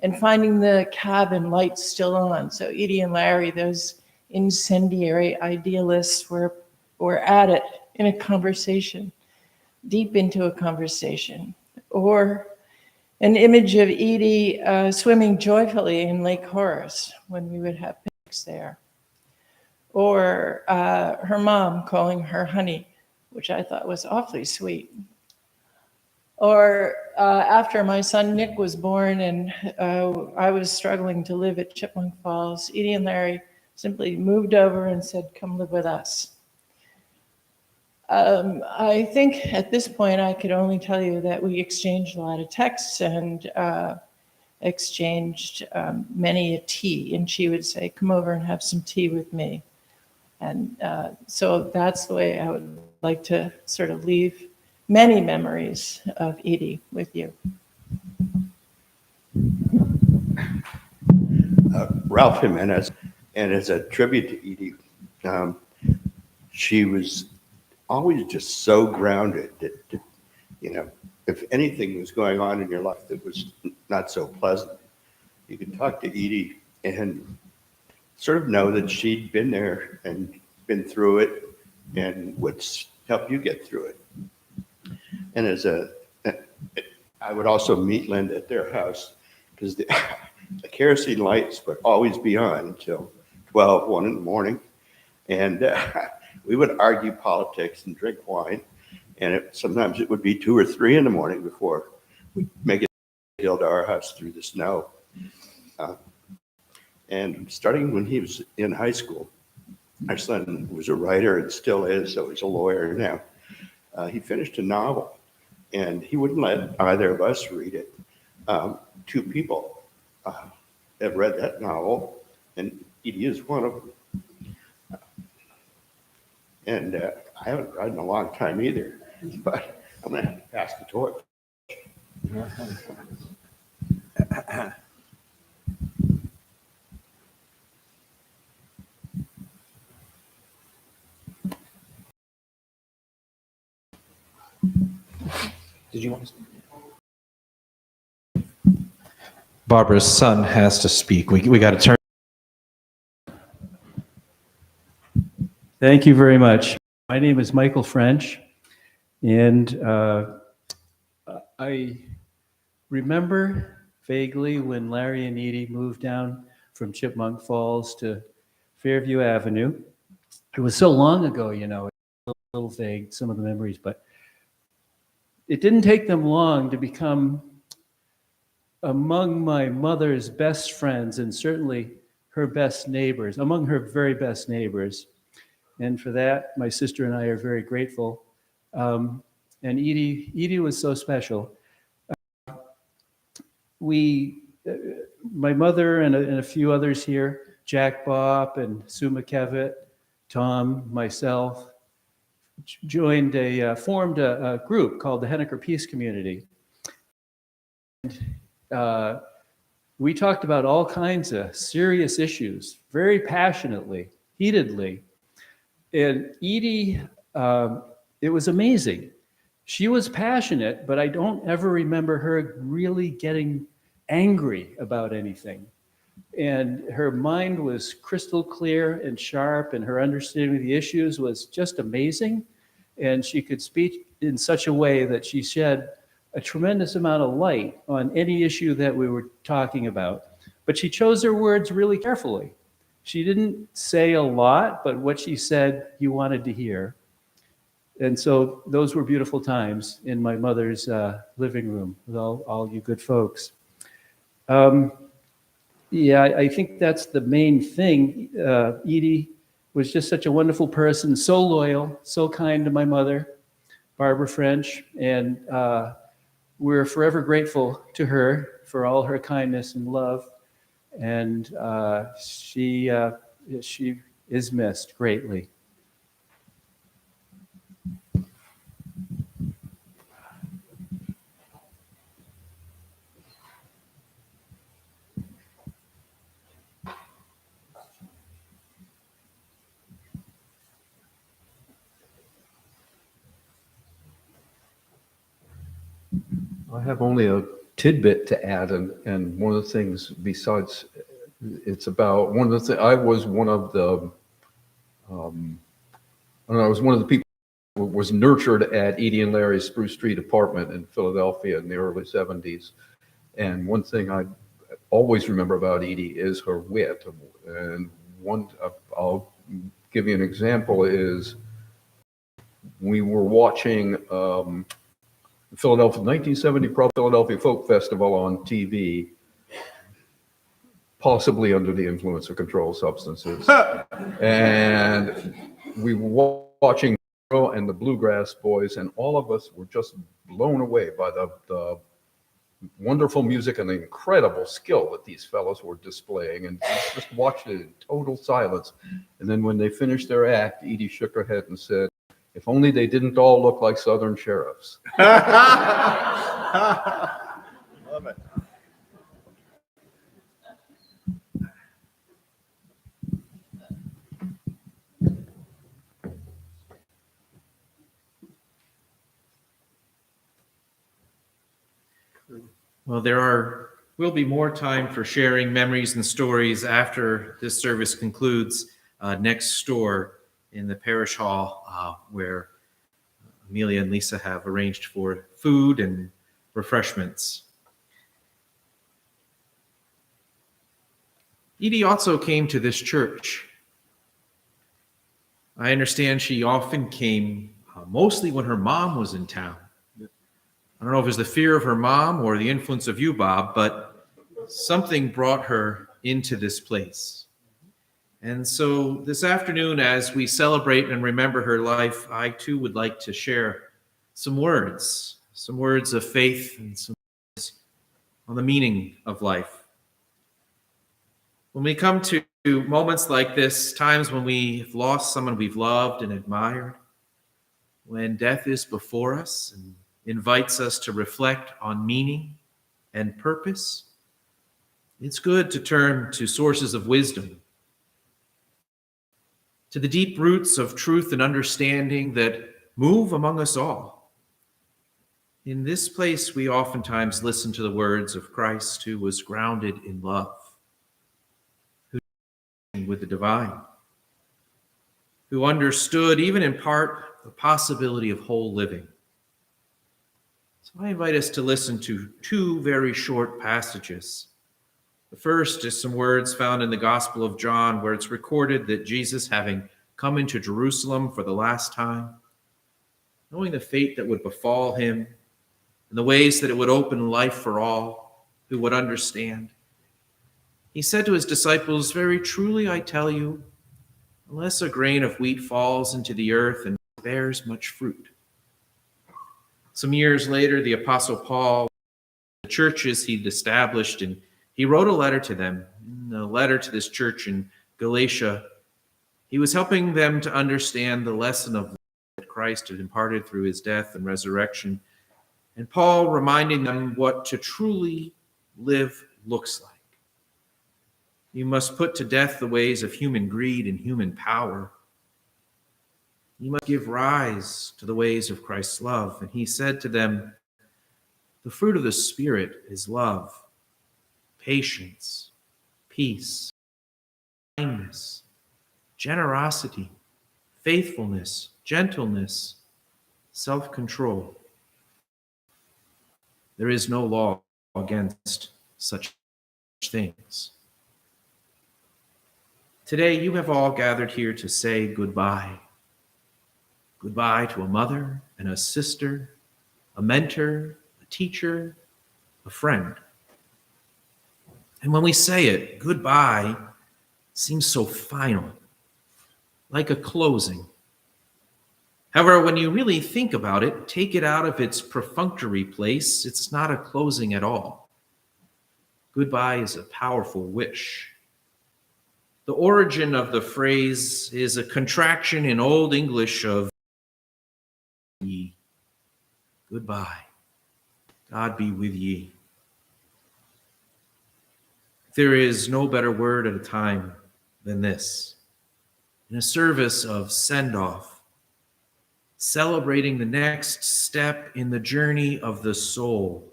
and finding the cabin lights still on. So Edie and Larry, those incendiary idealists, were at it in a conversation, deep into a conversation. Or an image of Edie swimming joyfully in Lake Horace when we would have picnics there. Or her mom calling her honey, which I thought was awfully sweet. Or after my son Nick was born and I was struggling to live at Chipmunk Falls, Edie and Larry simply moved over and said, "Come live with us." I think at this point I could only tell you that we exchanged a lot of texts and exchanged many a tea. And she would say, "Come over and have some tea with me." And so that's the way I would like to sort of leave many memories of Edie with you. Ralph Jimenez, and as a tribute to Edie, she was always just so grounded that, if anything was going on in your life that was not so pleasant, you could talk to Edie and sort of know that she'd been there and been through it and would help you get through it. And I would also meet Linda at their house because the kerosene lights would always be on until 12, 1 in the morning. And we would argue politics and drink wine. And sometimes it would be 2 or 3 in the morning before we'd make it to our house through the snow. And starting when he was in high school, our son was a writer and still is, so he's a lawyer now. He finished a novel, and he wouldn't let either of us read it. 2 people have read that novel, and Edie is one of them. And I haven't read in a long time either, but I'm going to pass the torch. Did you want to? Barbara's son has to speak. We got to turn. Thank you very much. My name is Michael French, and I remember vaguely when Larry and Edie moved down from Chipmunk Falls to Fairview Avenue. It was so long ago, you know, it's a little vague, some of the memories, but it didn't take them long to become among my mother's best friends and certainly her best neighbors, among her very best neighbors. And for that, my sister and I are very grateful. And Edie was so special. My mother and a few others here, Jack Bopp and Sue McKevitt, Tom, myself, formed a group called the Henniker Peace Community. And, we talked about all kinds of serious issues, very passionately, heatedly. And Edie, it was amazing. She was passionate, but I don't ever remember her really getting angry about anything. And her mind was crystal clear and sharp, and her understanding of the issues was just amazing. And she could speak in such a way that she shed a tremendous amount of light on any issue that we were talking about. But she chose her words really carefully. She didn't say a lot, but what she said you wanted to hear. And so those were beautiful times in my mother's living room with all you good folks. Yeah, I think that's the main thing. Edie was just such a wonderful person, so loyal, so kind to my mother, Barbara French, and we're forever grateful to her for all her kindness and love. And she is missed greatly. I have only a tidbit to add, and one of the things besides, it's about one of the things, I was one of the, I was one of the people who was nurtured at Edie and Larry's Spruce Street apartment in Philadelphia in the early 70s. And one thing I always remember about Edie is her wit. And I'll give you an example is we were watching Philadelphia 1970 Philadelphia Folk Festival on TV, possibly under the influence of controlled substances. And we were watching and the Bluegrass Boys, and all of us were just blown away by the wonderful music and the incredible skill that these fellows were displaying, and just watched it in total silence. And then when they finished their act, Edie shook her head and said, "If only they didn't all look like Southern sheriffs." Love it. Well, there will be more time for sharing memories and stories after this service concludes next door in the parish hall where Amelia and Lisa have arranged for food and refreshments. Edie also came to this church. I understand she often came mostly when her mom was in town. I don't know if it was the fear of her mom or the influence of you, Bob, but something brought her into this place. And so this afternoon, as we celebrate and remember her life, I too would like to share some words of faith and some words on the meaning of life. When we come to moments like this, times when we've lost someone we've loved and admired, when death is before us and invites us to reflect on meaning and purpose, it's good to turn to sources of wisdom, to the deep roots of truth and understanding that move among us all. In this place, we oftentimes listen to the words of Christ, who was grounded in love, who with the divine, who understood, even in part, the possibility of whole living. So I invite us to listen to two very short passages. The first is some words found in the Gospel of John, where it's recorded that Jesus, having come into Jerusalem for the last time, knowing the fate that would befall him and the ways that it would open life for all who would understand, he said to his disciples, "Very truly I tell you, unless a grain of wheat falls into the earth and bears much fruit." Some years later, the Apostle Paul, the churches he'd established, and he wrote a letter to them. In a letter to this church in Galatia, he was helping them to understand the lesson of that Christ had imparted through his death and resurrection. And Paul reminding them what to truly live looks like. You must put to death the ways of human greed and human power. You must give rise to the ways of Christ's love. And he said to them, the fruit of the Spirit is love, patience, peace, kindness, generosity, faithfulness, gentleness, self-control. There is no law against such things. Today, you have all gathered here to say goodbye. Goodbye to a mother and a sister, a mentor, a teacher, a friend. And when we say it, goodbye seems so final, like a closing. However, when you really think about it, take it out of its perfunctory place, it's not a closing at all. Goodbye is a powerful wish. The origin of the phrase is a contraction in Old English of ye. Goodbye. God be with ye. There is no better word at a time than this. In a service of send-off, celebrating the next step in the journey of the soul,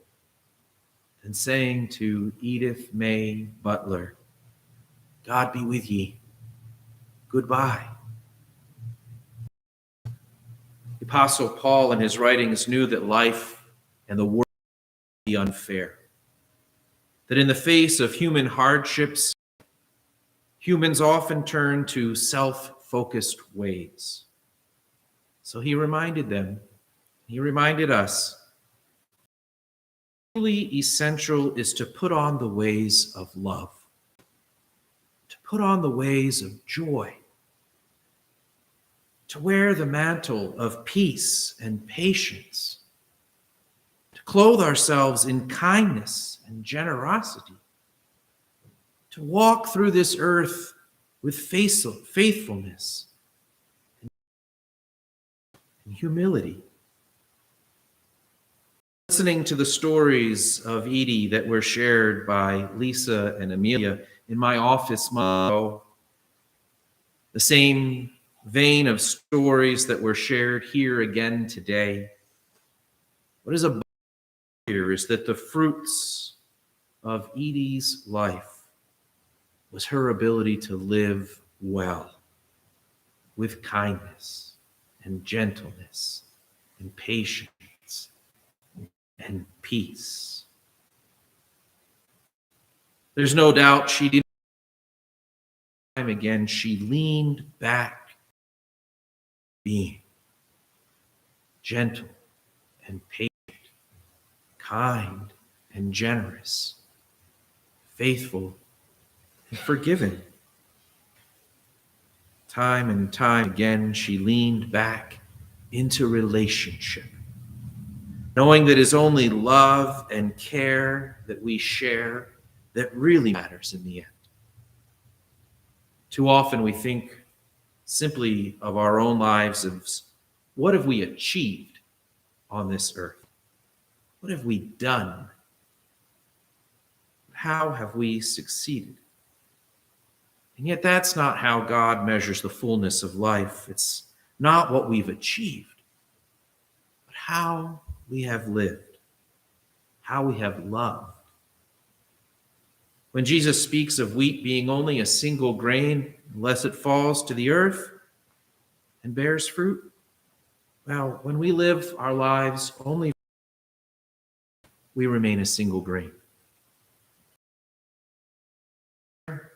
and saying to Edith May Butler, God be with ye. Goodbye. The Apostle Paul in his writings knew that life and the world would be unfair. That in the face of human hardships, humans often turn to self-focused ways. So he reminded them, he reminded us, truly essential is to put on the ways of love, to put on the ways of joy, to wear the mantle of peace and patience, to clothe ourselves in kindness and generosity, to walk through this earth with faithfulness and humility. Listening to the stories of Edie that were shared by Lisa and Amelia in my office months ago, the same vein of stories that were shared here again today, what is above here is that the fruits of Edie's life was her ability to live well, with kindness and gentleness and patience and peace. There's no doubt she didn't. Time again, she leaned back, being gentle and patient, kind and generous, faithful and forgiving. Time and time again, she leaned back into relationship, knowing that it's only love and care that we share that really matters in the end. Too often we think simply of our own lives as what have we achieved on this earth? What have we done? How have we succeeded? And yet that's not how God measures the fullness of life. It's not what we've achieved, but how we have lived, how we have loved. When Jesus speaks of wheat being only a single grain, unless it falls to the earth and bears fruit, well, when we live our lives only, we remain a single grain.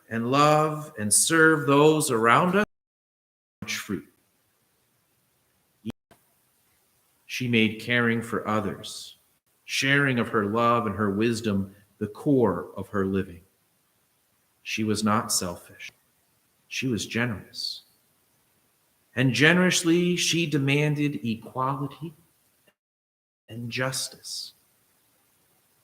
And love and serve those around us, much fruit. She made caring for others, sharing of her love and her wisdom, the core of her living. She was not selfish. She was generous. And generously, she demanded equality and justice.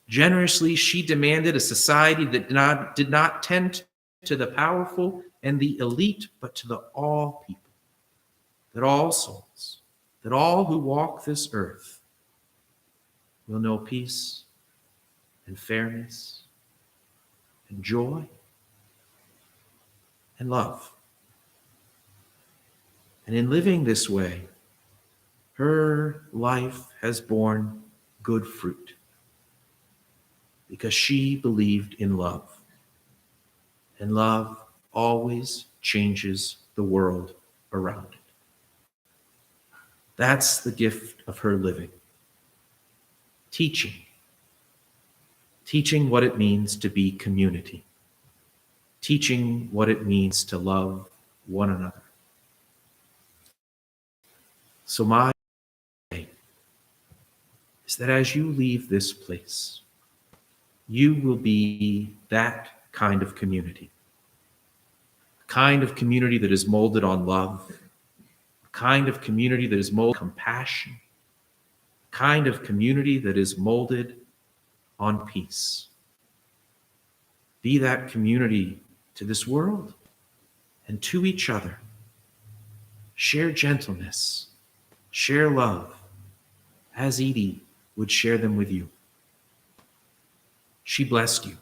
Generously, she demanded a society that did not tend to the powerful and the elite, but to the all people, that all souls, that all who walk this earth will know peace and fairness and joy and love. And in living this way, her life has borne good fruit because she believed in love. And love always changes the world around it. That's the gift of her living. Teaching what it means to be community. Teaching what it means to love one another. So my day is that as you leave this place, you will be that kind of community. A kind of community that is molded on love. A kind of community that is molded on compassion. A kind of community that is molded on peace. Be that community to this world and to each other. Share gentleness. Share love as Edie would share them with you. She blessed you.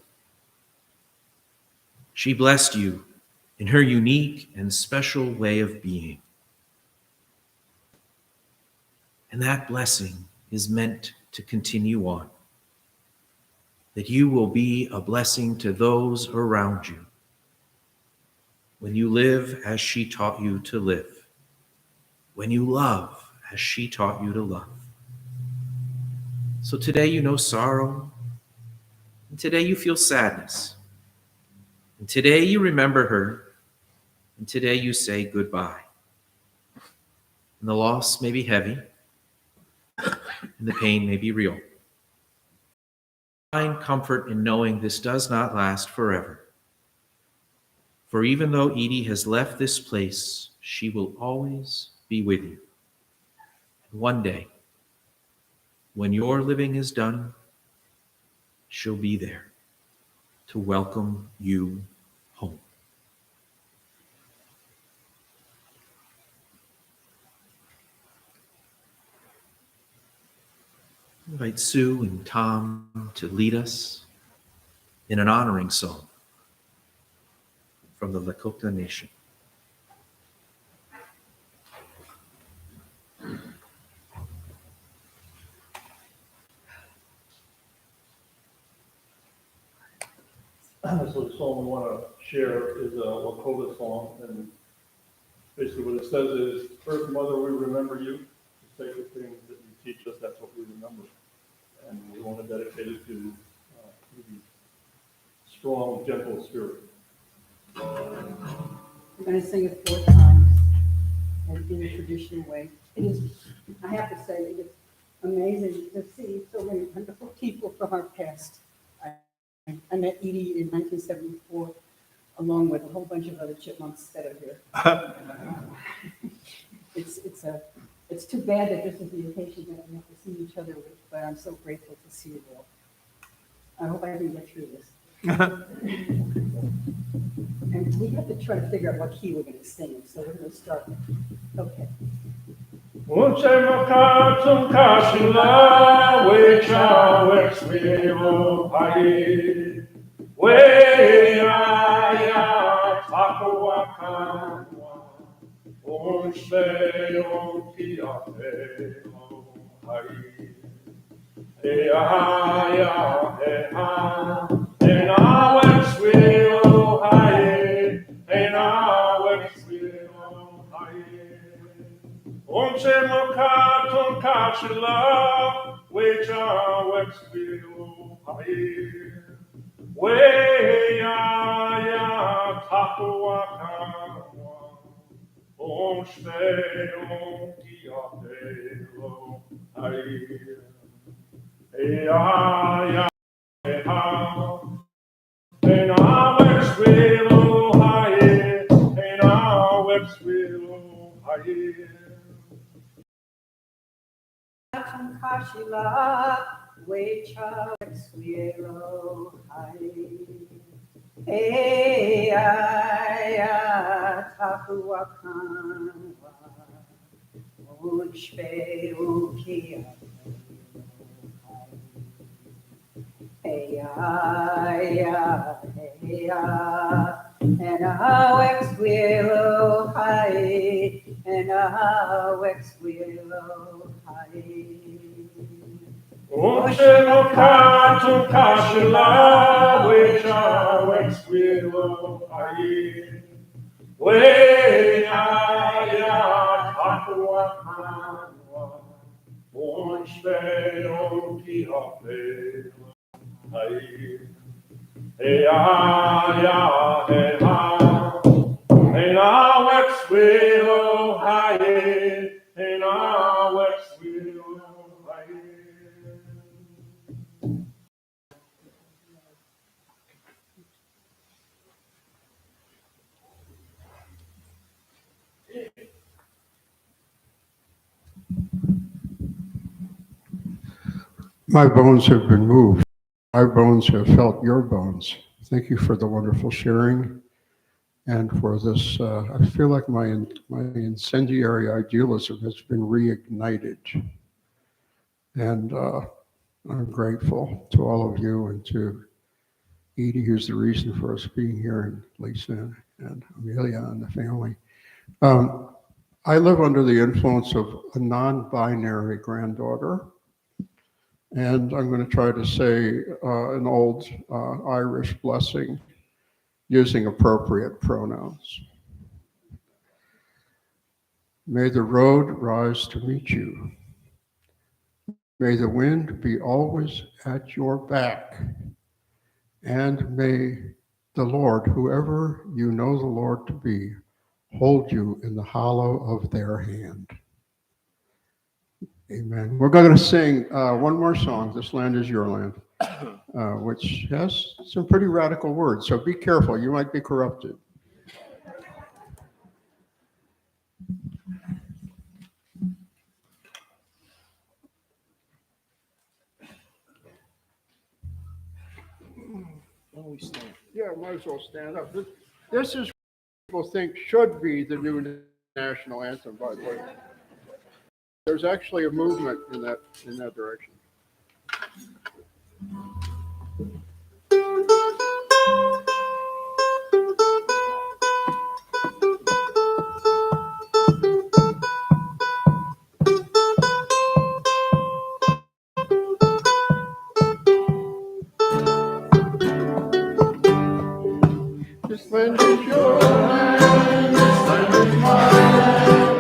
She blessed you in her unique and special way of being. And that blessing is meant to continue on. That you will be a blessing to those around you when you live as she taught you to live. When you love as she taught you to love. So today you know sorrow, and today you feel sadness, and today you remember her, and today you say goodbye. And the loss may be heavy, and the pain may be real. Find comfort in knowing this does not last forever. For even though Edie has left this place, she will always be with you. And one day, when your living is done, she'll be there to welcome you home. I invite Sue and Tom to lead us in an honoring song from the Lakota Nation. So the song we want to share is a Lakota song, and basically what it says is, "First Mother, we remember you. The sacred things that you teach us, that's what we remember." And we want to dedicate it to the strong, gentle spirit. We're going to sing it 4 times and in a traditional way. It is, I have to say, it's amazing to see so many wonderful people from our past. I met Edie in 1974, along with a whole bunch of other chipmunks that are here. It's too bad that this is the occasion that we have to see each other with, but I'm so grateful to see you all. I hope I can get through this. And we have to try to figure out what key we're going to sing, so we're going to start. Okay. Ucemakatum kashila, wecha wexwilo hai. Weaya takuakanwa, unsheo kiafelo hai. Eaya, eha, ena wexwilo hai, ena wexwilo hai. Once mokaton kachila, wecha wexvilo hai. We ya takuakawa, onse onkiapelo hai. Ya eha, ena wexvilo hai, ena wexvilo hai. Kashila, Wecha, Exuero, Hey, Tahuakan, Unshpe, Ukia, Hey, and how Exuero, and how Exuero, Oceano kato kashila, wecha wexwilo ai. We ya takwa kanwa, onshpe onki ape ai. Ya na wexwilo ai, na wexwilo ai. My bones have been moved. My bones have felt your bones. Thank you for the wonderful sharing and for this. I feel like my incendiary idealism has been reignited. And I'm grateful to all of you and to Edie, who's the reason for us being here, and Lisa and Amelia and the family. I live under the influence of a non-binary granddaughter. And I'm going to try to say an old Irish blessing using appropriate pronouns. May the road rise to meet you. May the wind be always at your back. And may the Lord, whoever you know the Lord to be, hold you in the hollow of their hand. Amen. We're going to sing one more song, This Land Is Your Land, which has some pretty radical words. So be careful, you might be corrupted. Yeah, might as well stand up. This is what people think should be the new national anthem, by the way. There's actually a movement in that direction. This land is your land, this land is my land.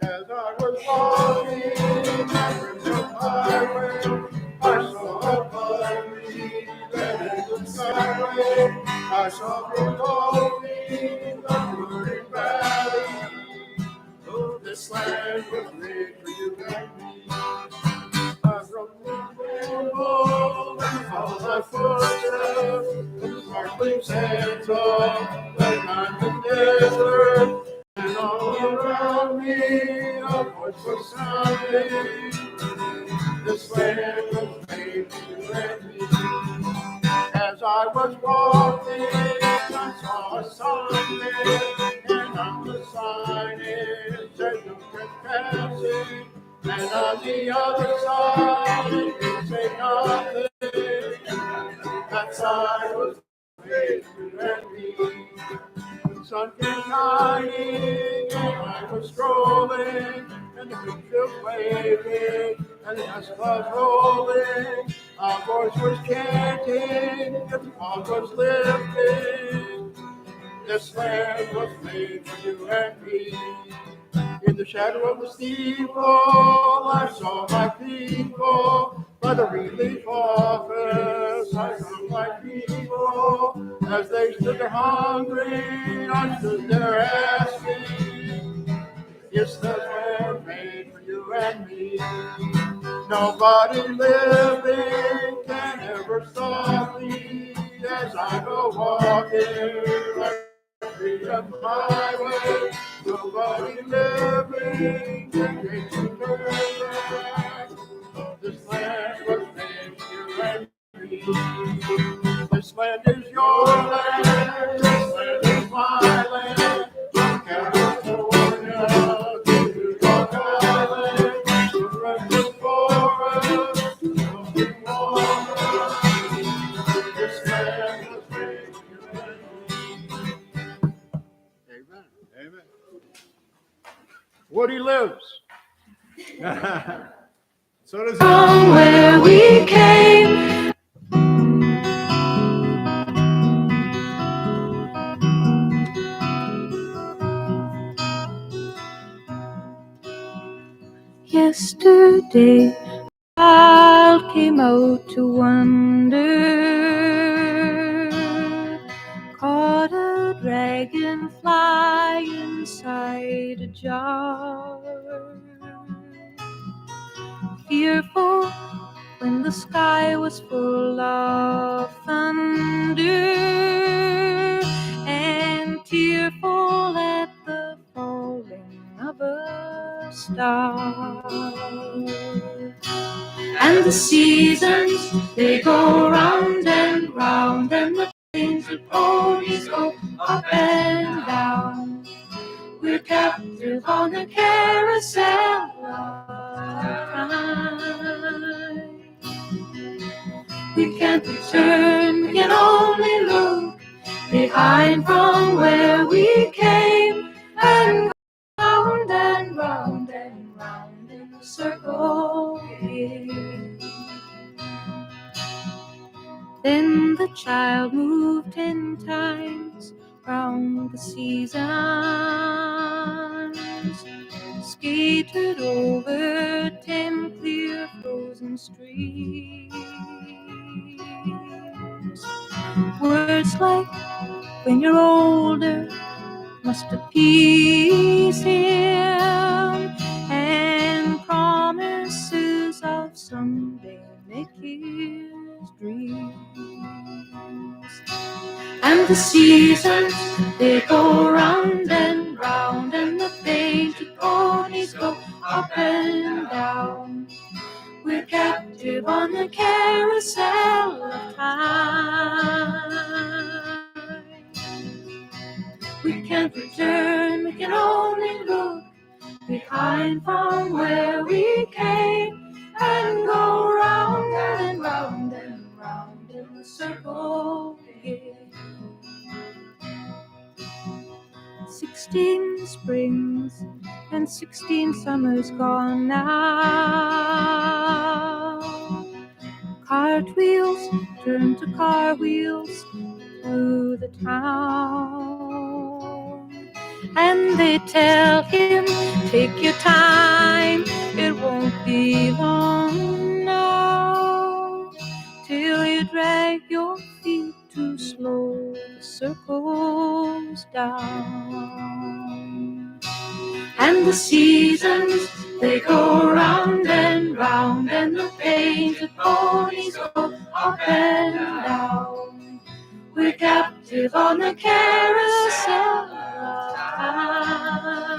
As I was walking down the highway, I saw above me that it was skyway. I saw below me the burning valley. Oh, this land was made for you and me. I rode the rainbow and followed my footsteps, with sparkling sands of the diamond desert. And all around me a voice was sounding, This land was made for you and me. As I was walking, I saw a sign there, and on the sign it said no trespassing. And on the other side it said nothing. That sign was made for you and me. The sun came shining, and I was strolling, and the windshield waving, and the dust was rolling. Our voice was chanting, and the fog was lifting. This land was made for you and me. In the shadow of the steeple, I saw my people. By the relief office, I saw my people. As they stood there hungry, I stood there asking, yes, this land made for you and me. Nobody living can ever stop me as I go walking like freedom highway. Nobody living can make you turn back. This land was made for you and me. This land is your land. This land is my land. From California to New York Island, the redwood forest, the open water. This land was made for you and me. Amen. Amen. Woody lives. So does From where we came. Yesterday, I came out to wander, caught a dragonfly inside a jar. Fearful when the sky was full of thunder, and tearful at the falling of a star. And the seasons, they go round and round, and the painted ponies go up and down. We're captive on a carousel of time. We can't return, we can only look behind from where we came, and go round and round and round in a circle again. Then the child moved 10 times round the seasons, skated over 10 clear frozen streams. Words like, when you're older, must appease him, and promises of someday make his dreams. And the seasons, they go round and round, and the painted ponies go up and down. We're captive on the carousel of time. We can't return, we can only look behind from where we came, and go round and round and round in the circle again. 16 springs and 16 summers gone now. Cartwheels turn to car wheels through the town, and they tell him, take your time, it won't be long now, till you drag your feet too slow, the circle's down. And the seasons, they go round and round, and the painted ponies go up and down. We're captive on the carousel of time.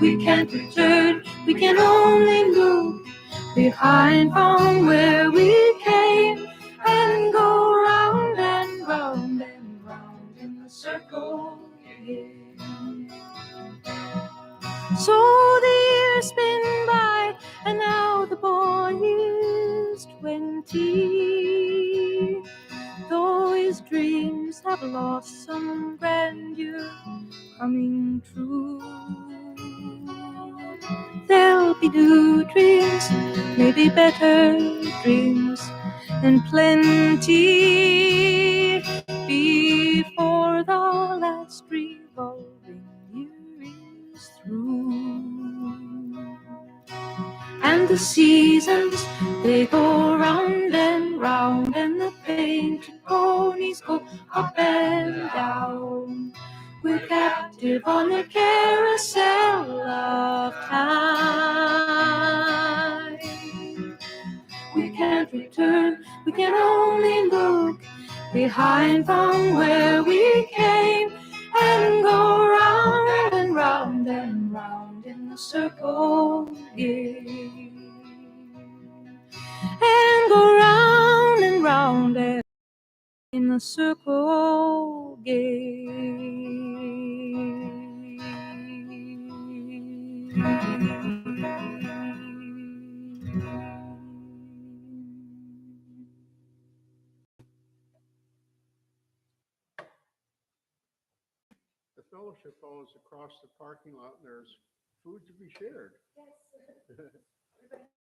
We can't return, We can only look behind from where we came and go round and round and round in a circle again. So the years spin by, and now the boy is 20. Though his dreams have lost some grandeur coming true, there'll be new dreams, maybe better dreams, and plenty before the last revolving year is through. And the seasons, they go round and round, and the painted ponies go up and down. We're captive on the carousel of time. We can't return, we can only look behind from where we came and go round and round and round in the circle again. And go round and round and in a circle The fellowship hall is across the parking lot, and there's food to be shared. Yes.